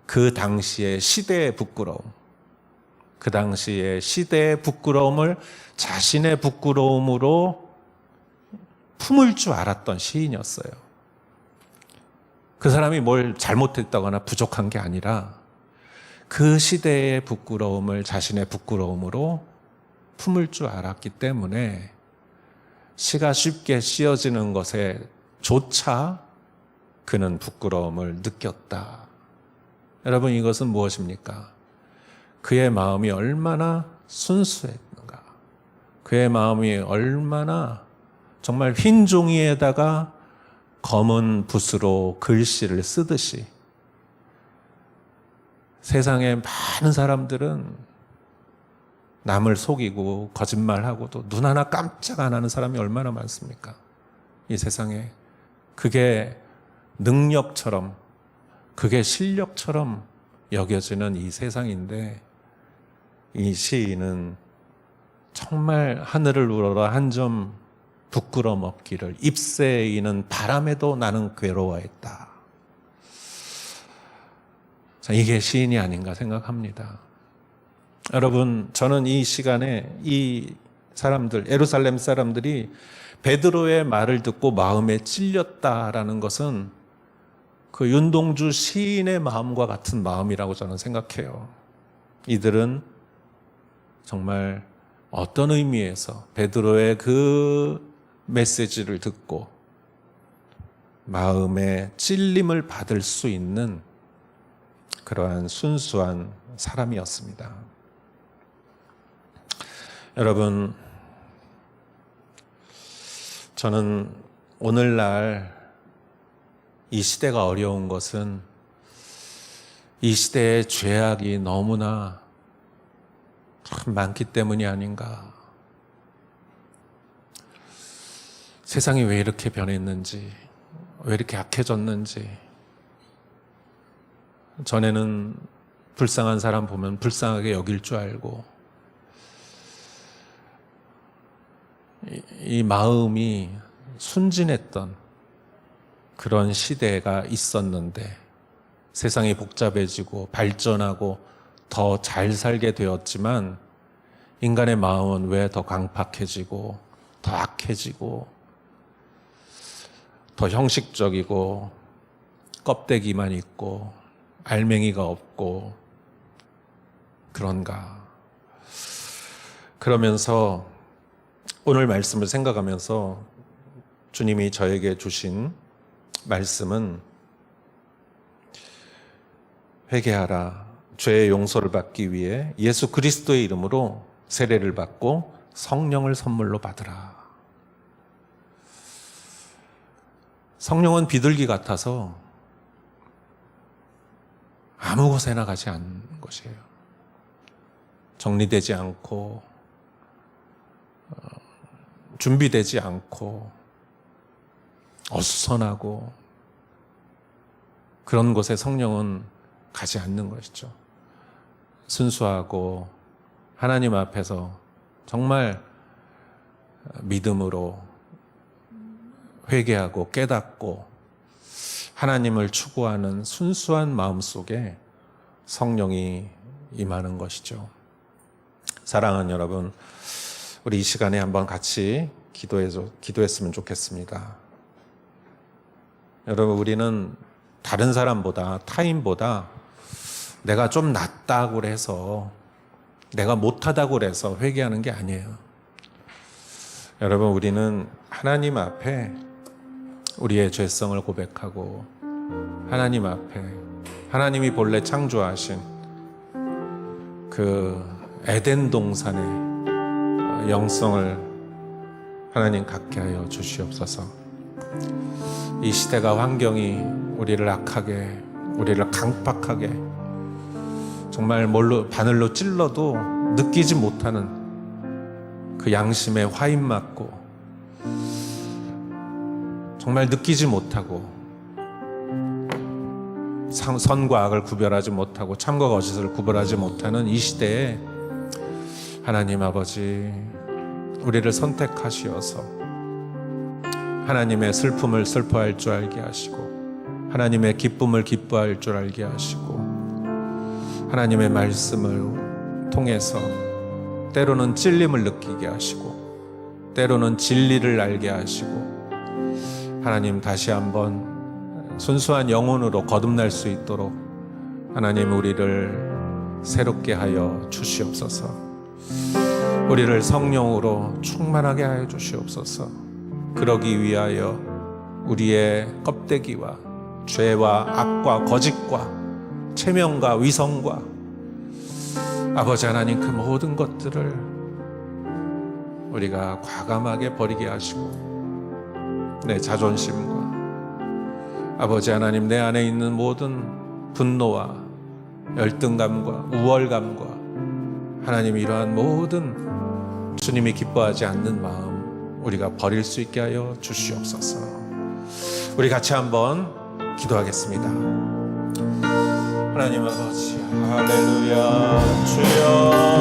그 당시의 시대의 부끄러움, 그 당시의 시대의 부끄러움을 자신의 부끄러움으로 품을 줄 알았던 시인이었어요. 그 사람이 뭘 잘못했다거나 부족한 게 아니라 그 시대의 부끄러움을 자신의 부끄러움으로 품을 줄 알았기 때문에 시가 쉽게 씌어지는 것에 조차 그는 부끄러움을 느꼈다. 여러분, 이것은 무엇입니까? 그의 마음이 얼마나 순수했는가. 그의 마음이 얼마나 정말 흰 종이에다가 검은 붓으로 글씨를 쓰듯이, 세상에 많은 사람들은 남을 속이고 거짓말하고도 눈 하나 깜짝 안 하는 사람이 얼마나 많습니까? 이 세상에. 그게 능력처럼, 그게 실력처럼 여겨지는 이 세상인데, 이 시인은 정말 하늘을 우러러 한 점 부끄럼 없기를, 잎새에 이는 바람에도 나는 괴로워했다. 자, 이게 시인이 아닌가 생각합니다. 여러분, 저는 이 시간에 이 사람들, 예루살렘 사람들이 베드로의 말을 듣고 마음에 찔렸다라는 것은 그 윤동주 시인의 마음과 같은 마음이라고 저는 생각해요. 이들은 정말 어떤 의미에서 베드로의 그 메시지를 듣고 마음의 찔림을 받을 수 있는 그러한 순수한 사람이었습니다. 여러분, 저는 오늘날 이 시대가 어려운 것은 이 시대의 죄악이 너무나 참 많기 때문이 아닌가. 세상이 왜 이렇게 변했는지, 왜 이렇게 악해졌는지. 전에는 불쌍한 사람 보면 불쌍하게 여길 줄 알고, 이 마음이 순진했던 그런 시대가 있었는데, 세상이 복잡해지고 발전하고 더 잘 살게 되었지만 인간의 마음은 왜 더 강팍해지고 더 악해지고 더 형식적이고 껍데기만 있고 알맹이가 없고 그런가? 그러면서 오늘 말씀을 생각하면서 주님이 저에게 주신 말씀은 회개하라. 죄의 용서를 받기 위해 예수 그리스도의 이름으로 세례를 받고 성령을 선물로 받으라. 성령은 비둘기 같아서 아무 곳에나 가지 않는 것이에요. 정리되지 않고 준비되지 않고 어수선하고 그런 곳에 성령은 가지 않는 것이죠. 순수하고 하나님 앞에서 정말 믿음으로 회개하고 깨닫고 하나님을 추구하는 순수한 마음 속에 성령이 임하는 것이죠. 사랑하는 여러분, 우리 이 시간에 한번 같이 기도했으면 좋겠습니다. 여러분, 우리는 다른 사람보다, 타인보다 내가 좀 낫다고 해서, 내가 못하다고 해서 회개하는 게 아니에요. 여러분, 우리는 하나님 앞에 우리의 죄성을 고백하고 하나님 앞에 하나님이 본래 창조하신 그 에덴 동산의 영성을 하나님 갖게 하여 주시옵소서. 이 시대가 환경이 우리를 악하게, 우리를 강팍하게 정말 바늘로 찔러도 느끼지 못하는 그 양심에 화인 맞고 정말 느끼지 못하고 선과 악을 구별하지 못하고 참과 거짓을 구별하지 못하는 이 시대에 하나님 아버지, 우리를 선택하시어서 하나님의 슬픔을 슬퍼할 줄 알게 하시고 하나님의 기쁨을 기뻐할 줄 알게 하시고 하나님의 말씀을 통해서 때로는 찔림을 느끼게 하시고 때로는 진리를 알게 하시고 하나님, 다시 한번 순수한 영혼으로 거듭날 수 있도록 하나님 우리를 새롭게 하여 주시옵소서. 우리를 성령으로 충만하게 하여 주시옵소서. 그러기 위하여 우리의 껍데기와 죄와 악과 거짓과 체면과 위선과 아버지 하나님 그 모든 것들을 우리가 과감하게 버리게 하시고 내 자존심과 아버지 하나님 내 안에 있는 모든 분노와 열등감과 우월감과 하나님 이러한 모든 주님이 기뻐하지 않는 마음 우리가 버릴 수 있게 하여 주시옵소서. 우리 같이 한번 기도하겠습니다. 하나님 아버지, 할렐루야. 주여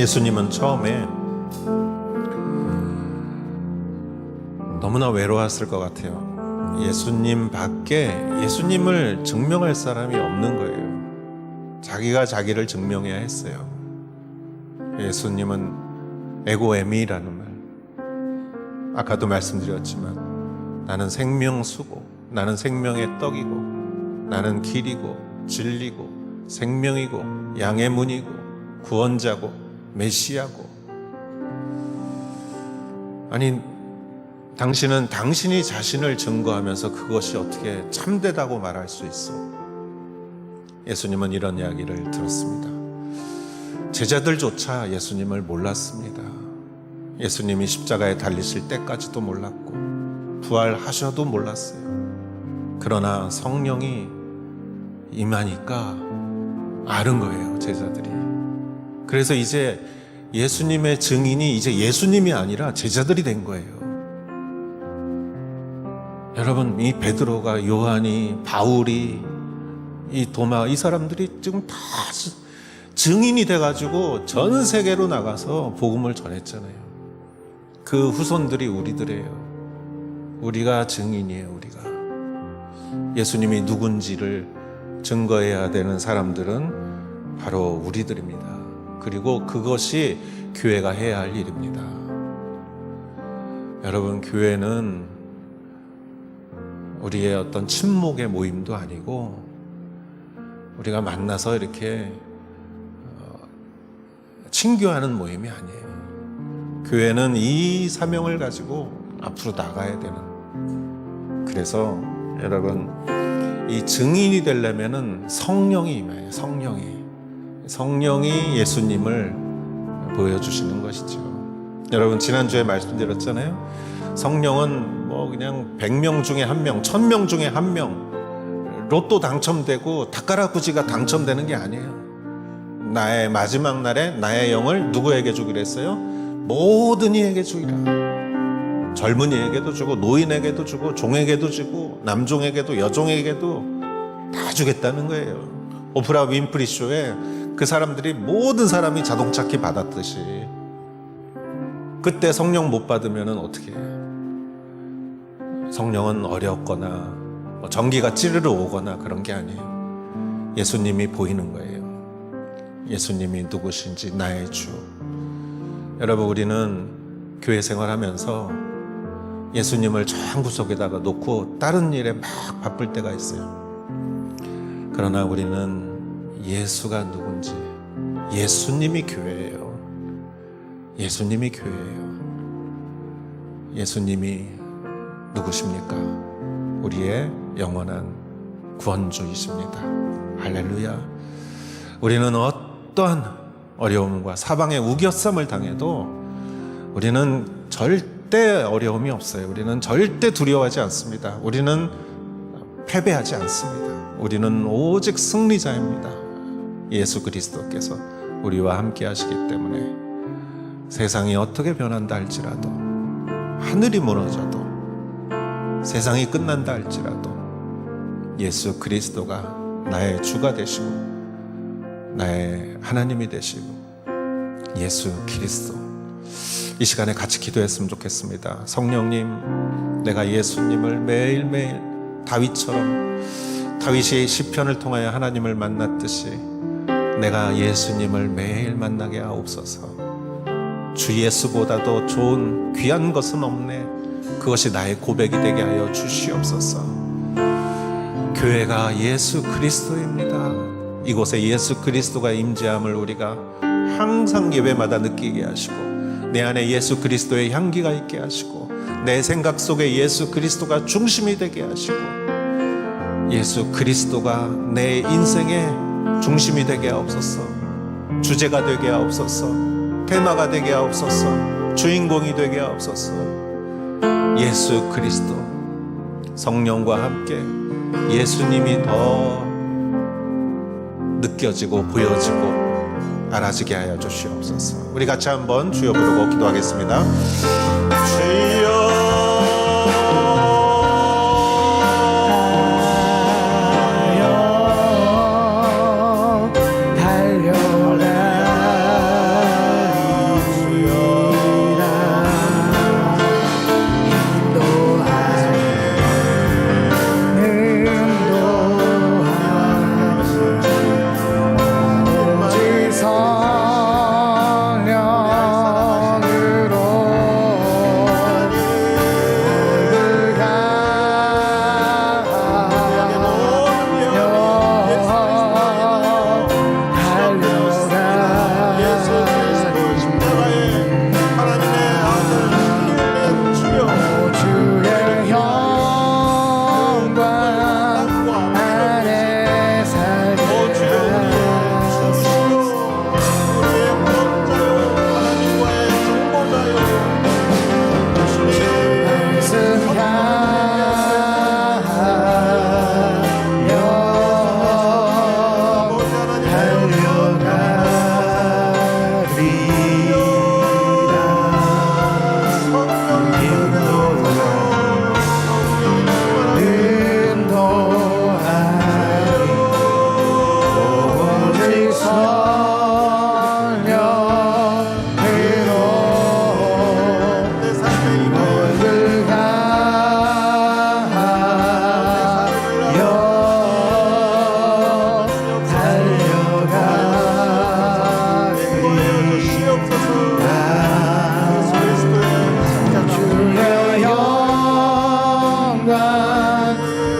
예수님은 처음에 너무나 외로웠을 것 같아요. 예수님 밖에 예수님을 증명할 사람이 없는 거예요. 자기가 자기를 증명해야 했어요. 예수님은 에고에미라는 말, 아까도 말씀드렸지만 나는 생명수고, 나는 생명의 떡이고, 나는 길이고 진리고 생명이고 양의 문이고 구원자고 메시아고. 아니, 당신은 당신이 자신을 증거하면서 그것이 어떻게 참되다고 말할 수 있어? 예수님은 이런 이야기를 들었습니다. 제자들조차 예수님을 몰랐습니다. 예수님이 십자가에 달리실 때까지도 몰랐고 부활하셔도 몰랐어요. 그러나 성령이 임하니까 아는 거예요, 제자들이. 그래서 이제 예수님의 증인이 이제 예수님이 아니라 제자들이 된 거예요. 여러분, 이 베드로가, 요한이, 바울이, 이 도마, 이 사람들이 지금 다 증인이 돼가지고 전 세계로 나가서 복음을 전했잖아요. 그 후손들이 우리들이에요. 우리가 증인이에요. 우리가 예수님이 누군지를 증거해야 되는 사람들은 바로 우리들입니다. 그리고 그것이 교회가 해야 할 일입니다. 여러분, 교회는 우리의 어떤 친목의 모임도 아니고 우리가 만나서 이렇게 친교하는 모임이 아니에요. 교회는 이 사명을 가지고 앞으로 나가야 되는. 그래서 여러분, 이 증인이 되려면은 성령이 임해요. 성령이 예수님을 보여주시는 것이죠. 여러분, 지난주에 말씀드렸잖아요. 성령은 뭐 그냥 100명 중에 1명, 1000명 중에 1명, 로또 당첨되고 닭가락구지가 당첨되는 게 아니에요. 나의 마지막 날에 나의 영을 누구에게 주기로 했어요? 모든 이에게 주기라. 젊은이에게도 주고 노인에게도 주고 종에게도 주고 남종에게도 여종에게도 다 주겠다는 거예요. 오프라 윈프리 쇼에 그 사람들이 모든 사람이 자동차 키 받았듯이 그때 성령 못 받으면 어떻게 해요? 성령은 어렵거나 전기가 찌르르 오거나 그런 게 아니에요. 예수님이 보이는 거예요. 예수님이 누구신지, 나의 주. 여러분, 우리는 교회 생활하면서 예수님을 저 한 구석에다가 놓고 다른 일에 막 바쁠 때가 있어요. 그러나 우리는 예수가 누군지, 예수님이 교회예요. 예수님이 교회예요. 예수님이 누구십니까? 우리의 영원한 구원주이십니다. 할렐루야. 우리는 어떠한 어려움과 사방의 우겨쌈을 당해도 우리는 절대 어려움이 없어요. 우리는 절대 두려워하지 않습니다. 우리는 패배하지 않습니다. 우리는 오직 승리자입니다. 예수 그리스도께서 우리와 함께 하시기 때문에 세상이 어떻게 변한다 할지라도, 하늘이 무너져도, 세상이 끝난다 할지라도 예수 그리스도가 나의 주가 되시고 나의 하나님이 되시고 예수 그리스도. 이 시간에 같이 기도했으면 좋겠습니다. 성령님, 내가 예수님을 매일매일 다윗이 시편을 통하여 하나님을 만났듯이 내가 예수님을 매일 만나게 하옵소서. 주 예수보다도 좋은 귀한 것은 없네. 그것이 나의 고백이 되게 하여 주시옵소서. 교회가 예수 그리스도입니다. 이곳에 예수 그리스도가 임재함을 우리가 항상 예배마다 느끼게 하시고, 내 안에 예수 그리스도의 향기가 있게 하시고, 내 생각 속에 예수 그리스도가 중심이 되게 하시고, 예수 그리스도가 내 인생의 중심이 되게 하옵소서. 주제가 되게 하옵소서. 테마가 되게 하옵소서. 주인공이 되게 하옵소서. 예수 그리스도, 성령과 함께 예수님이 더 느껴지고 보여지고 알아지게 하여 주시옵소서. 우리 같이 한번 주여 부르고 기도하겠습니다. 주여 달려라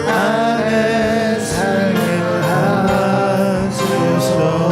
안에 살게 하소서.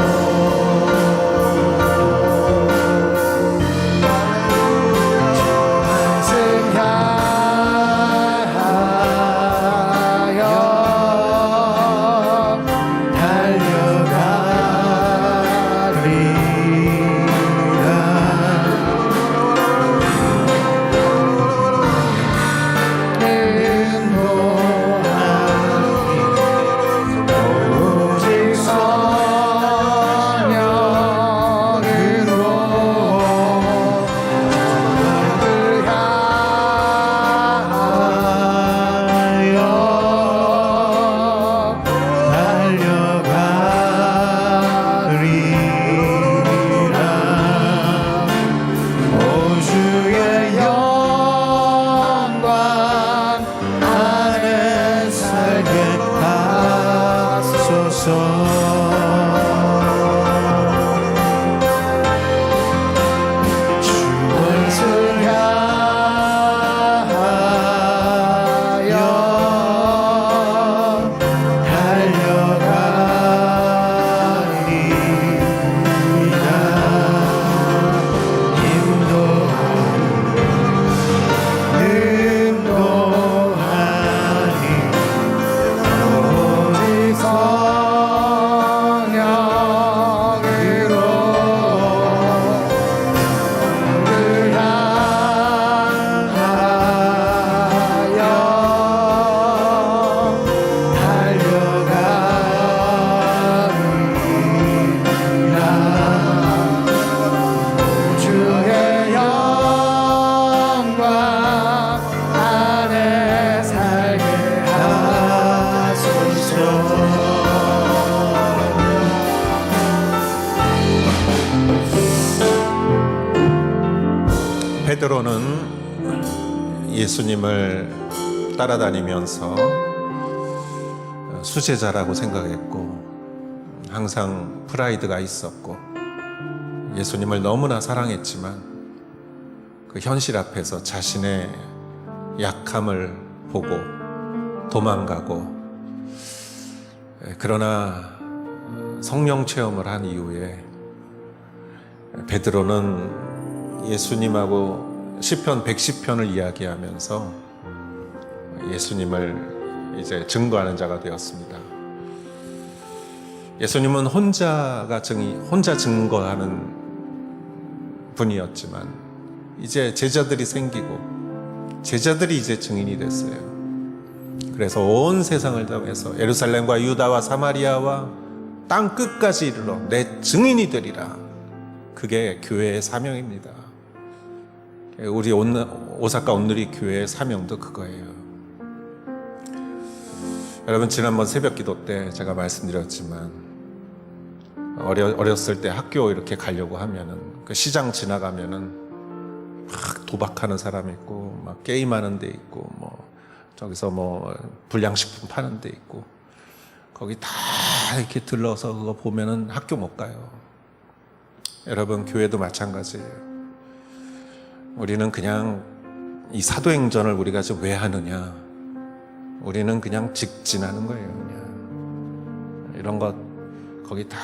베드로는 예수님을 따라다니면서 수제자라고 생각했고 항상 프라이드가 있었고 예수님을 너무나 사랑했지만 그 현실 앞에서 자신의 약함을 보고 도망가고 그러나 성령 체험을 한 이후에 베드로는 예수님하고 시편 110편을 이야기하면서 예수님을 이제 증거하는 자가 되었습니다. 예수님은 혼자 증거하는 분이었지만 이제 제자들이 생기고 제자들이 이제 증인이 됐어요. 그래서 온 세상을 통해서 예루살렘과 유다와 사마리아와 땅 끝까지 이르러 내 증인이 되리라. 그게 교회의 사명입니다. 우리 오사카 온누리 교회의 사명도 그거예요. 여러분, 지난번 새벽 기도 때 제가 말씀드렸지만 어렸을 때 학교 이렇게 가려고 하면은 그 시장 지나가면은 막 도박하는 사람 있고 막 게임하는 데 있고 뭐 저기서 뭐 불량식품 파는 데 있고 거기 다 이렇게 들러서 그거 보면은 학교 못 가요. 여러분, 교회도 마찬가지예요. 우리는 그냥 이 사도행전을 우리가 지금 왜 하느냐? 우리는 그냥 직진하는 거예요. 그냥 이런 것 거기 다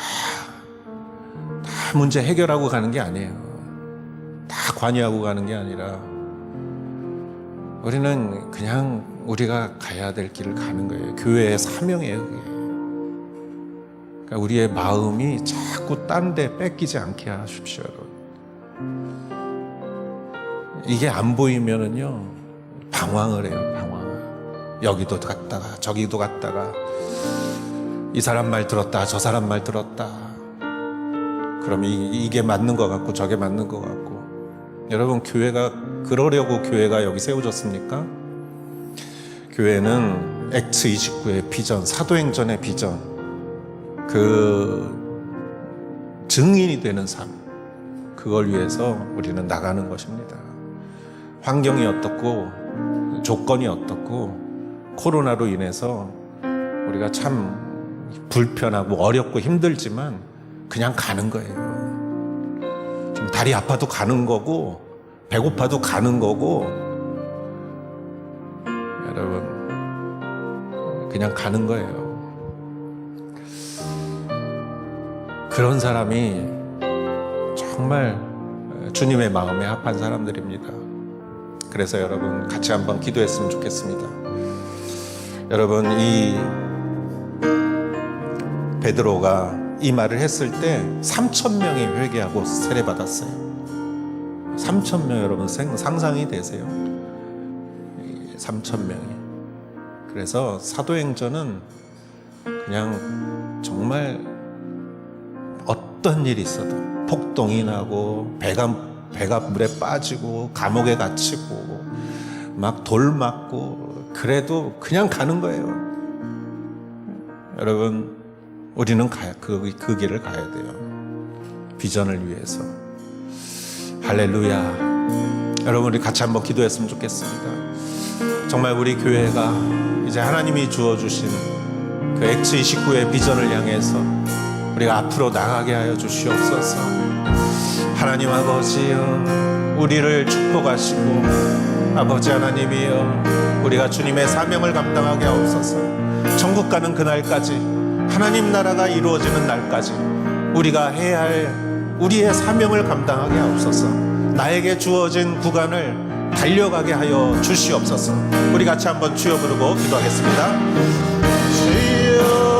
문제 해결하고 가는 게 아니에요. 다 관여하고 가는 게 아니라 우리는 그냥 우리가 가야 될 길을 가는 거예요. 교회의 사명이에요, 그게. 그러니까 우리의 마음이 자꾸 딴 데 뺏기지 않게 하십시오, 여러분. 이게 안 보이면은요, 방황을 해요, 방황을. 여기도 갔다가, 저기도 갔다가, 이 사람 말 들었다, 저 사람 말 들었다. 그럼 이게 맞는 것 같고, 저게 맞는 것 같고. 여러분, 그러려고 교회가 여기 세워졌습니까? 교회는 액트 29의 비전, 사도행전의 비전, 그 증인이 되는 삶, 그걸 위해서 우리는 나가는 것입니다. 환경이 어떻고 조건이 어떻고 코로나로 인해서 우리가 참 불편하고 어렵고 힘들지만 그냥 가는 거예요. 좀 다리 아파도 가는 거고 배고파도 가는 거고. 여러분, 그냥 가는 거예요. 그런 사람이 정말 주님의 마음에 합한 사람들입니다. 그래서 여러분 같이 한번 기도했으면 좋겠습니다. 여러분, 이 베드로가 이 말을 했을 때 3,000명이 회개하고 세례받았어요. 3,000명, 여러분 상상이 되세요? 3,000명이. 그래서 사도행전은 그냥 정말 어떤 일이 있어도 폭동이 나고 배가 물에 빠지고 감옥에 갇히고 막 돌 맞고 그래도 그냥 가는 거예요. 여러분, 우리는 그 길을 가야 돼요. 비전을 위해서. 할렐루야. 여러분, 우리 같이 한번 기도했으면 좋겠습니다. 정말 우리 교회가 이제 하나님이 주어주신 그 X29의 비전을 향해서 우리가 앞으로 나가게 하여 주시옵소서. 하나님 아버지여, 우리를 축복하시고, 아버지 하나님이여, 우리가 주님의 사명을 감당하게 하옵소서. 천국 가는 그날까지, 하나님 나라가 이루어지는 날까지 우리가 해야 할 우리의 사명을 감당하게 하옵소서. 나에게 주어진 구간을 달려가게 하여 주시옵소서. 우리 같이 한번 주여 부르고 기도하겠습니다. 주여.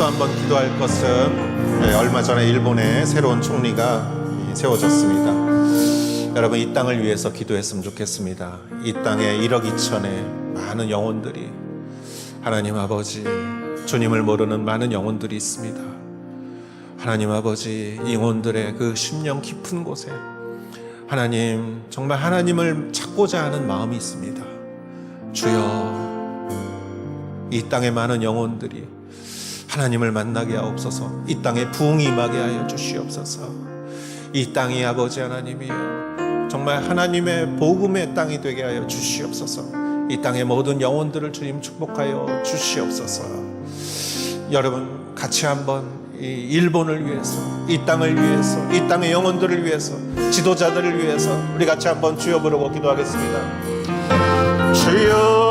한번 기도할 것은 얼마 전에 일본에 새로운 총리가 세워졌습니다. 여러분, 이 땅을 위해서 기도했으면 좋겠습니다. 이 땅에 1억 2천의 많은 영혼들이 하나님 아버지, 주님을 모르는 많은 영혼들이 있습니다. 하나님 아버지, 이 영혼들의 그 심령 깊은 곳에 하나님, 정말 하나님을 찾고자 하는 마음이 있습니다. 주여, 이 땅의 많은 영혼들이 하나님을 만나게 하옵소서. 이 땅에 부흥이 임하게 하여 주시옵소서. 이 땅이 아버지 하나님이여 정말 하나님의 복음의 땅이 되게 하여 주시옵소서. 이 땅의 모든 영혼들을 주님 축복하여 주시옵소서. 여러분 같이 한번 이 일본을 위해서, 이 땅을 위해서, 이 땅의 영혼들을 위해서, 지도자들을 위해서 우리 같이 한번 주여 부르고 기도하겠습니다. 주여,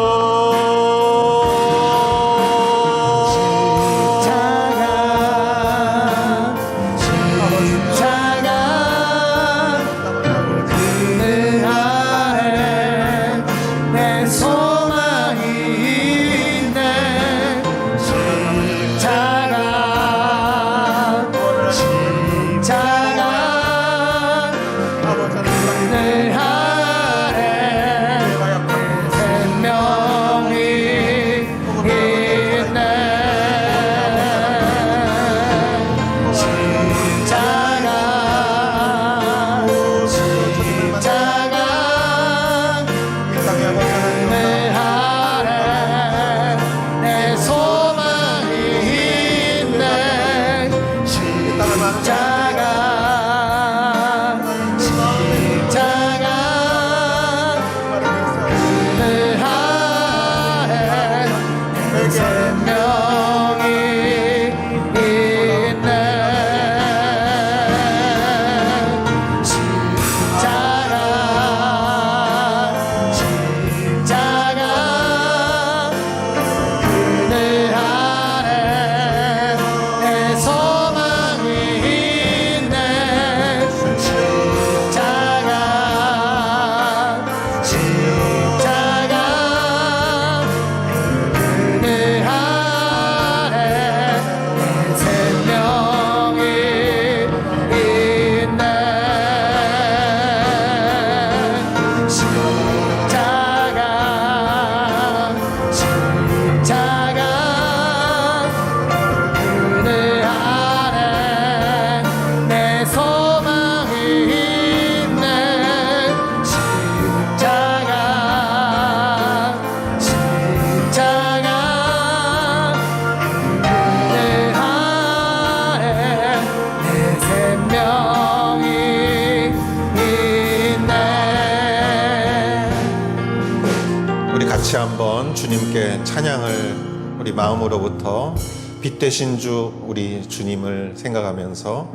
같이 한번 주님께 찬양을 우리 마음으로부터 빛 되신 주 우리 주님을 생각하면서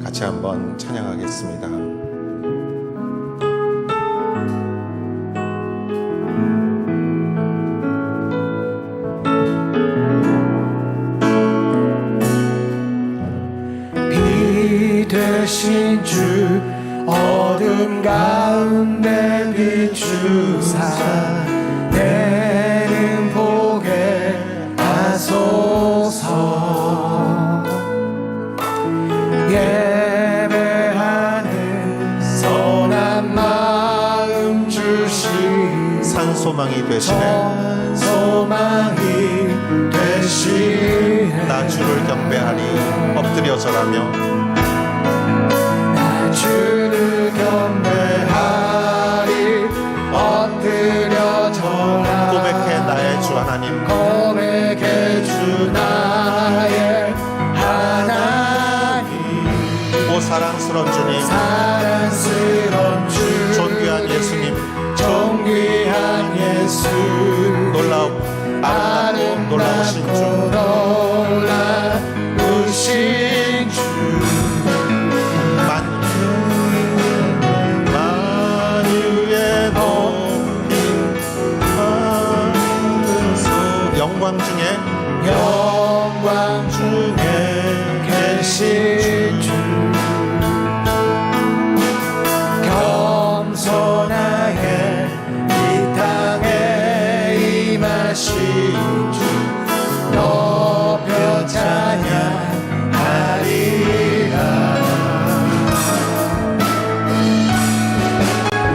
같이 한번 찬양하겠습니다. 빛 되신 주 어둠 가운데 비추사 내는 보게 하소서. 예배하는 선한 마음 주시 산소망이 되시네 소망이 되시네 나 주를 경배하리 엎드려 절하며 나 주를 경배하리 엎드려 절하리 고백해 나의 주 하나님 고백해 주 나의 하나님 오 사랑스러운 주님 사랑스러운 주 존귀한 예수님 존귀한 예수 아름답고 놀라우신 주 놀라우신 주 만유의 높이 하늘에서 영광 중에 계신 주 겸손하게 이 땅에 임하신 주 높여 찬양하리라.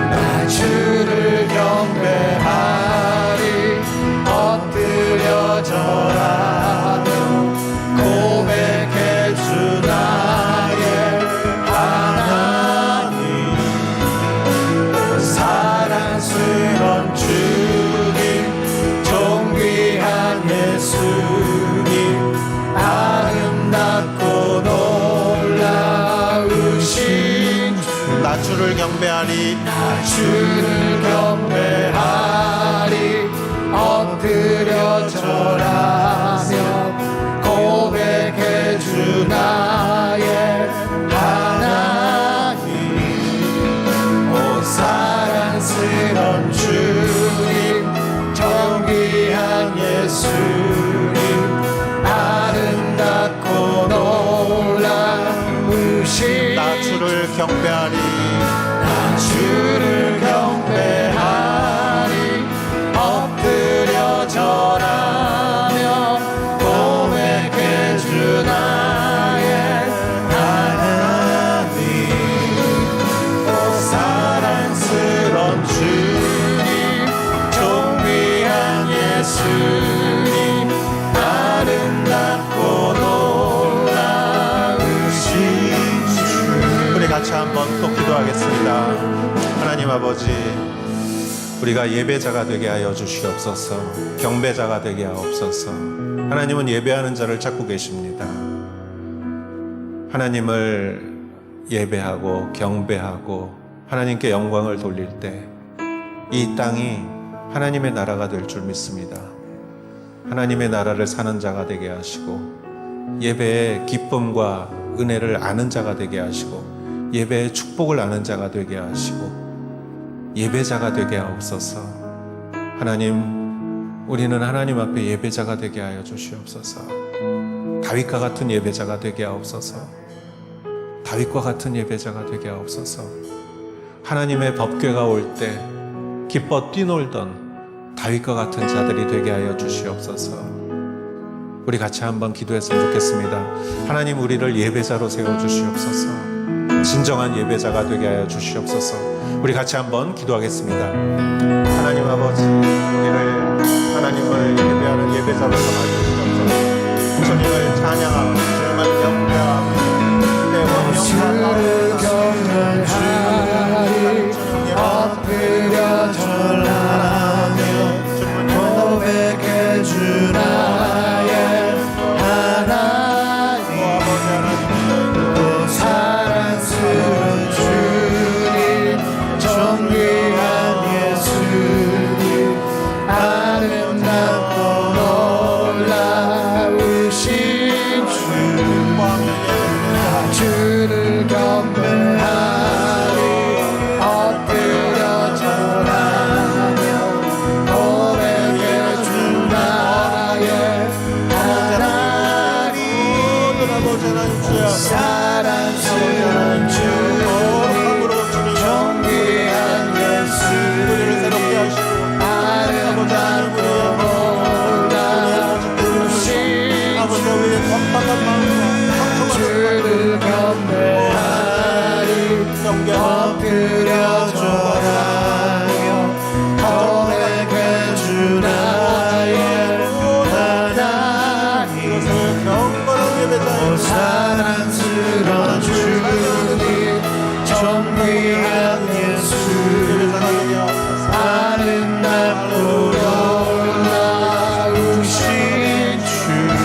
나 주를 경배하리 엎드려 예수님 아름답고 놀라우신 나 주를 경배하리 주를 경배하리 엎드려 절하며 고백해 주 나의 하나님 오 사랑스런 주님 정귀한 예수님 아름답고 놀라우신 나 주를 경배하리 주를 경배하리 엎드려 절하며 고백해 주 나의 하나님 오 사랑스런 주님 존귀한 예수님 아름답고 놀라우신 주 우리 같이 한번 또 기도하겠습니다. 하나님 아버지, 우리가 예배자가 되게 하여 주시옵소서. 경배자가 되게 하옵소서. 하나님은 예배하는 자를 찾고 계십니다. 하나님을 예배하고 경배하고 하나님께 영광을 돌릴 때 이 땅이 하나님의 나라가 될 줄 믿습니다. 하나님의 나라를 사는 자가 되게 하시고 예배의 기쁨과 은혜를 아는 자가 되게 하시고 예배의 축복을 아는 자가 되게 하시고 예배자가 되게 하옵소서. 하나님, 우리는 하나님 앞에 예배자가 되게 하여 주시옵소서. 다윗과 같은 예배자가 되게 하옵소서. 다윗과 같은 예배자가 되게 하옵소서. 하나님의 법궤가 올 때 기뻐 뛰놀던 다윗과 같은 자들이 되게 하여 주시옵소서. 우리 같이 한번 기도했으면 좋겠습니다. 하나님, 우리를 예배자로 세워주시옵소서. 진정한 예배자가 되게 하여 주시옵소서. 우리 같이 한번 기도하겠습니다. 하나님 아버지, 우리를 하나님을 예배하는 예배자로 삼아주시옵소서. 주님을 찬양하고 주님을 경배하고 주를 경배하리 엎드려 절하며 고백해 주 나의 하나님 오 사랑스러운 주님 존귀한 예수님 아름답고 놀라우신 주 주를 경배하리 엎드려 절하며 고백해 주 나의 하나님 사랑스러운 주님 존귀한 예수 아름답고 놀라우신 주를 경배하리 엎드려 절하며 고백해 주 나의 하나님 오 사랑스러운 주님 존귀한 예수 아름답고 놀라우신 주 주를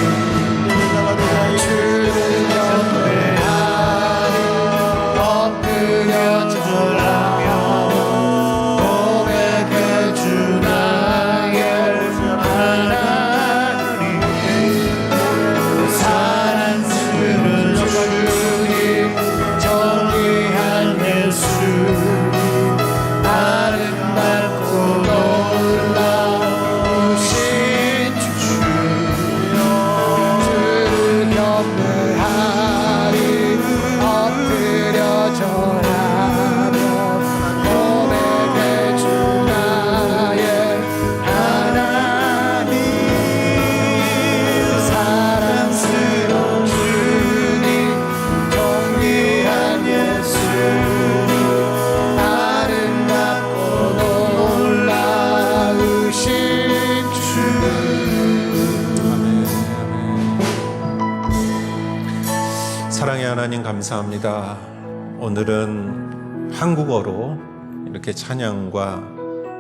경배하리 엎드려 절하며 고백해 주 나의 하나님 사랑스러운 주님 존귀한 예수 아름답고 놀라우신 주 주를 경배하리 엎드려 절하며 고백해 주 나의 하나님 사랑스러운 주님 존귀한 예수 아름답고 놀라우신 주 사랑의 하나님, 감사합니다. 오늘은 한국어로 이렇게 찬양과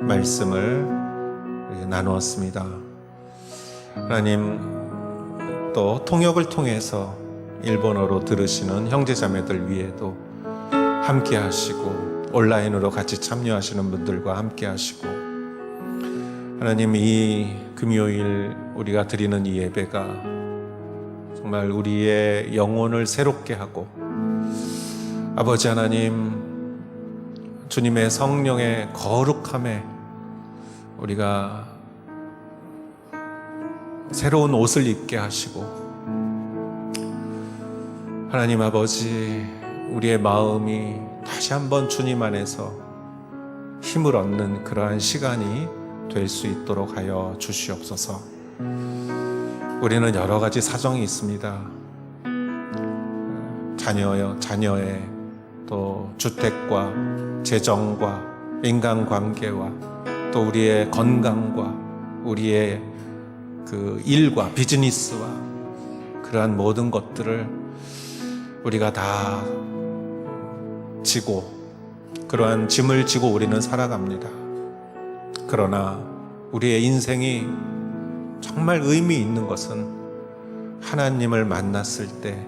말씀을 이렇게 나누었습니다. 하나님, 또 통역을 통해서 일본어로 들으시는 형제자매들 위에도 함께 하시고, 온라인으로 같이 참여하시는 분들과 함께 하시고, 하나님, 이 금요일 우리가 드리는 이 예배가 정말 우리의 영혼을 새롭게 하고, 아버지 하나님, 주님의 성령의 거룩함에 우리가 새로운 옷을 입게 하시고, 하나님 아버지, 우리의 마음이 다시 한번 주님 안에서 힘을 얻는 그러한 시간이 될 수 있도록 하여 주시옵소서. 우리는 여러 가지 사정이 있습니다. 자녀의 또 주택과 재정과 인간관계와 또 우리의 건강과 우리의 그 일과 비즈니스와 그러한 모든 것들을 우리가 다 지고, 그러한 짐을 지고 우리는 살아갑니다. 그러나 우리의 인생이 정말 의미 있는 것은 하나님을 만났을 때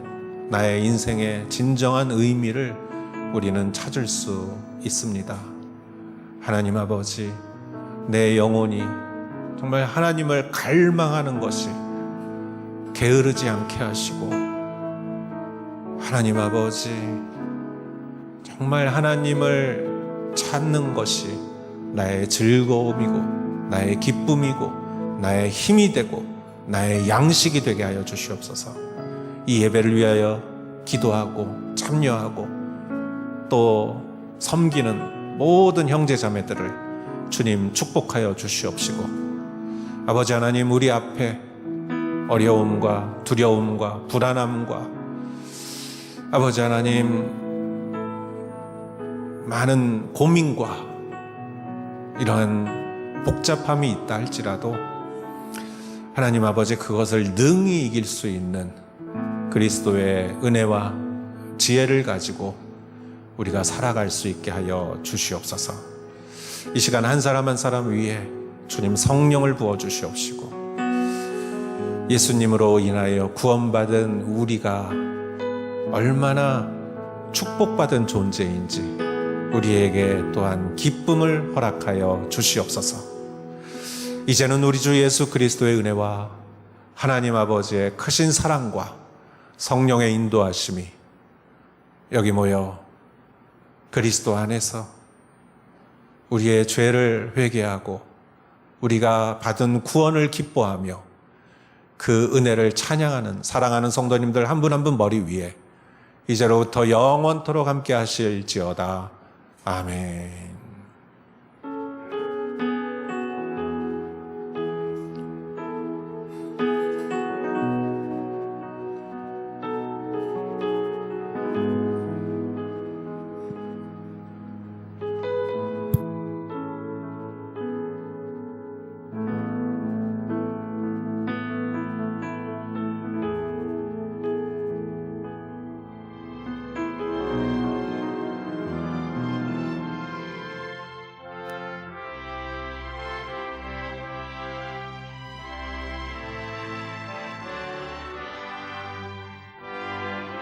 나의 인생의 진정한 의미를 우리는 찾을 수 있습니다. 하나님 아버지, 내 영혼이 정말 하나님을 갈망하는 것이 게으르지 않게 하시고, 하나님 아버지, 정말 하나님을 찾는 것이 나의 즐거움이고 나의 기쁨이고 나의 힘이 되고 나의 양식이 되게 하여 주시옵소서. 이 예배를 위하여 기도하고 참여하고 또 섬기는 모든 형제 자매들을 주님 축복하여 주시옵시고, 아버지 하나님, 우리 앞에 어려움과 두려움과 불안함과 아버지 하나님, 많은 고민과 이러한 복잡함이 있다 할지라도 하나님 아버지, 그것을 능히 이길 수 있는 그리스도의 은혜와 지혜를 가지고 우리가 살아갈 수 있게 하여 주시옵소서. 이 시간 한 사람 한 사람 위에 주님 성령을 부어 주시옵시고, 예수님으로 인하여 구원받은 우리가 얼마나 축복받은 존재인지 우리에게 또한 기쁨을 허락하여 주시옵소서. 이제는 우리 주 예수 그리스도의 은혜와 하나님 아버지의 크신 사랑과 성령의 인도하심이 여기 모여 그리스도 안에서 우리의 죄를 회개하고 우리가 받은 구원을 기뻐하며 그 은혜를 찬양하는 사랑하는 성도님들 한 분 한 분 머리 위에 이제로부터 영원토록 함께 하실지어다. 아멘.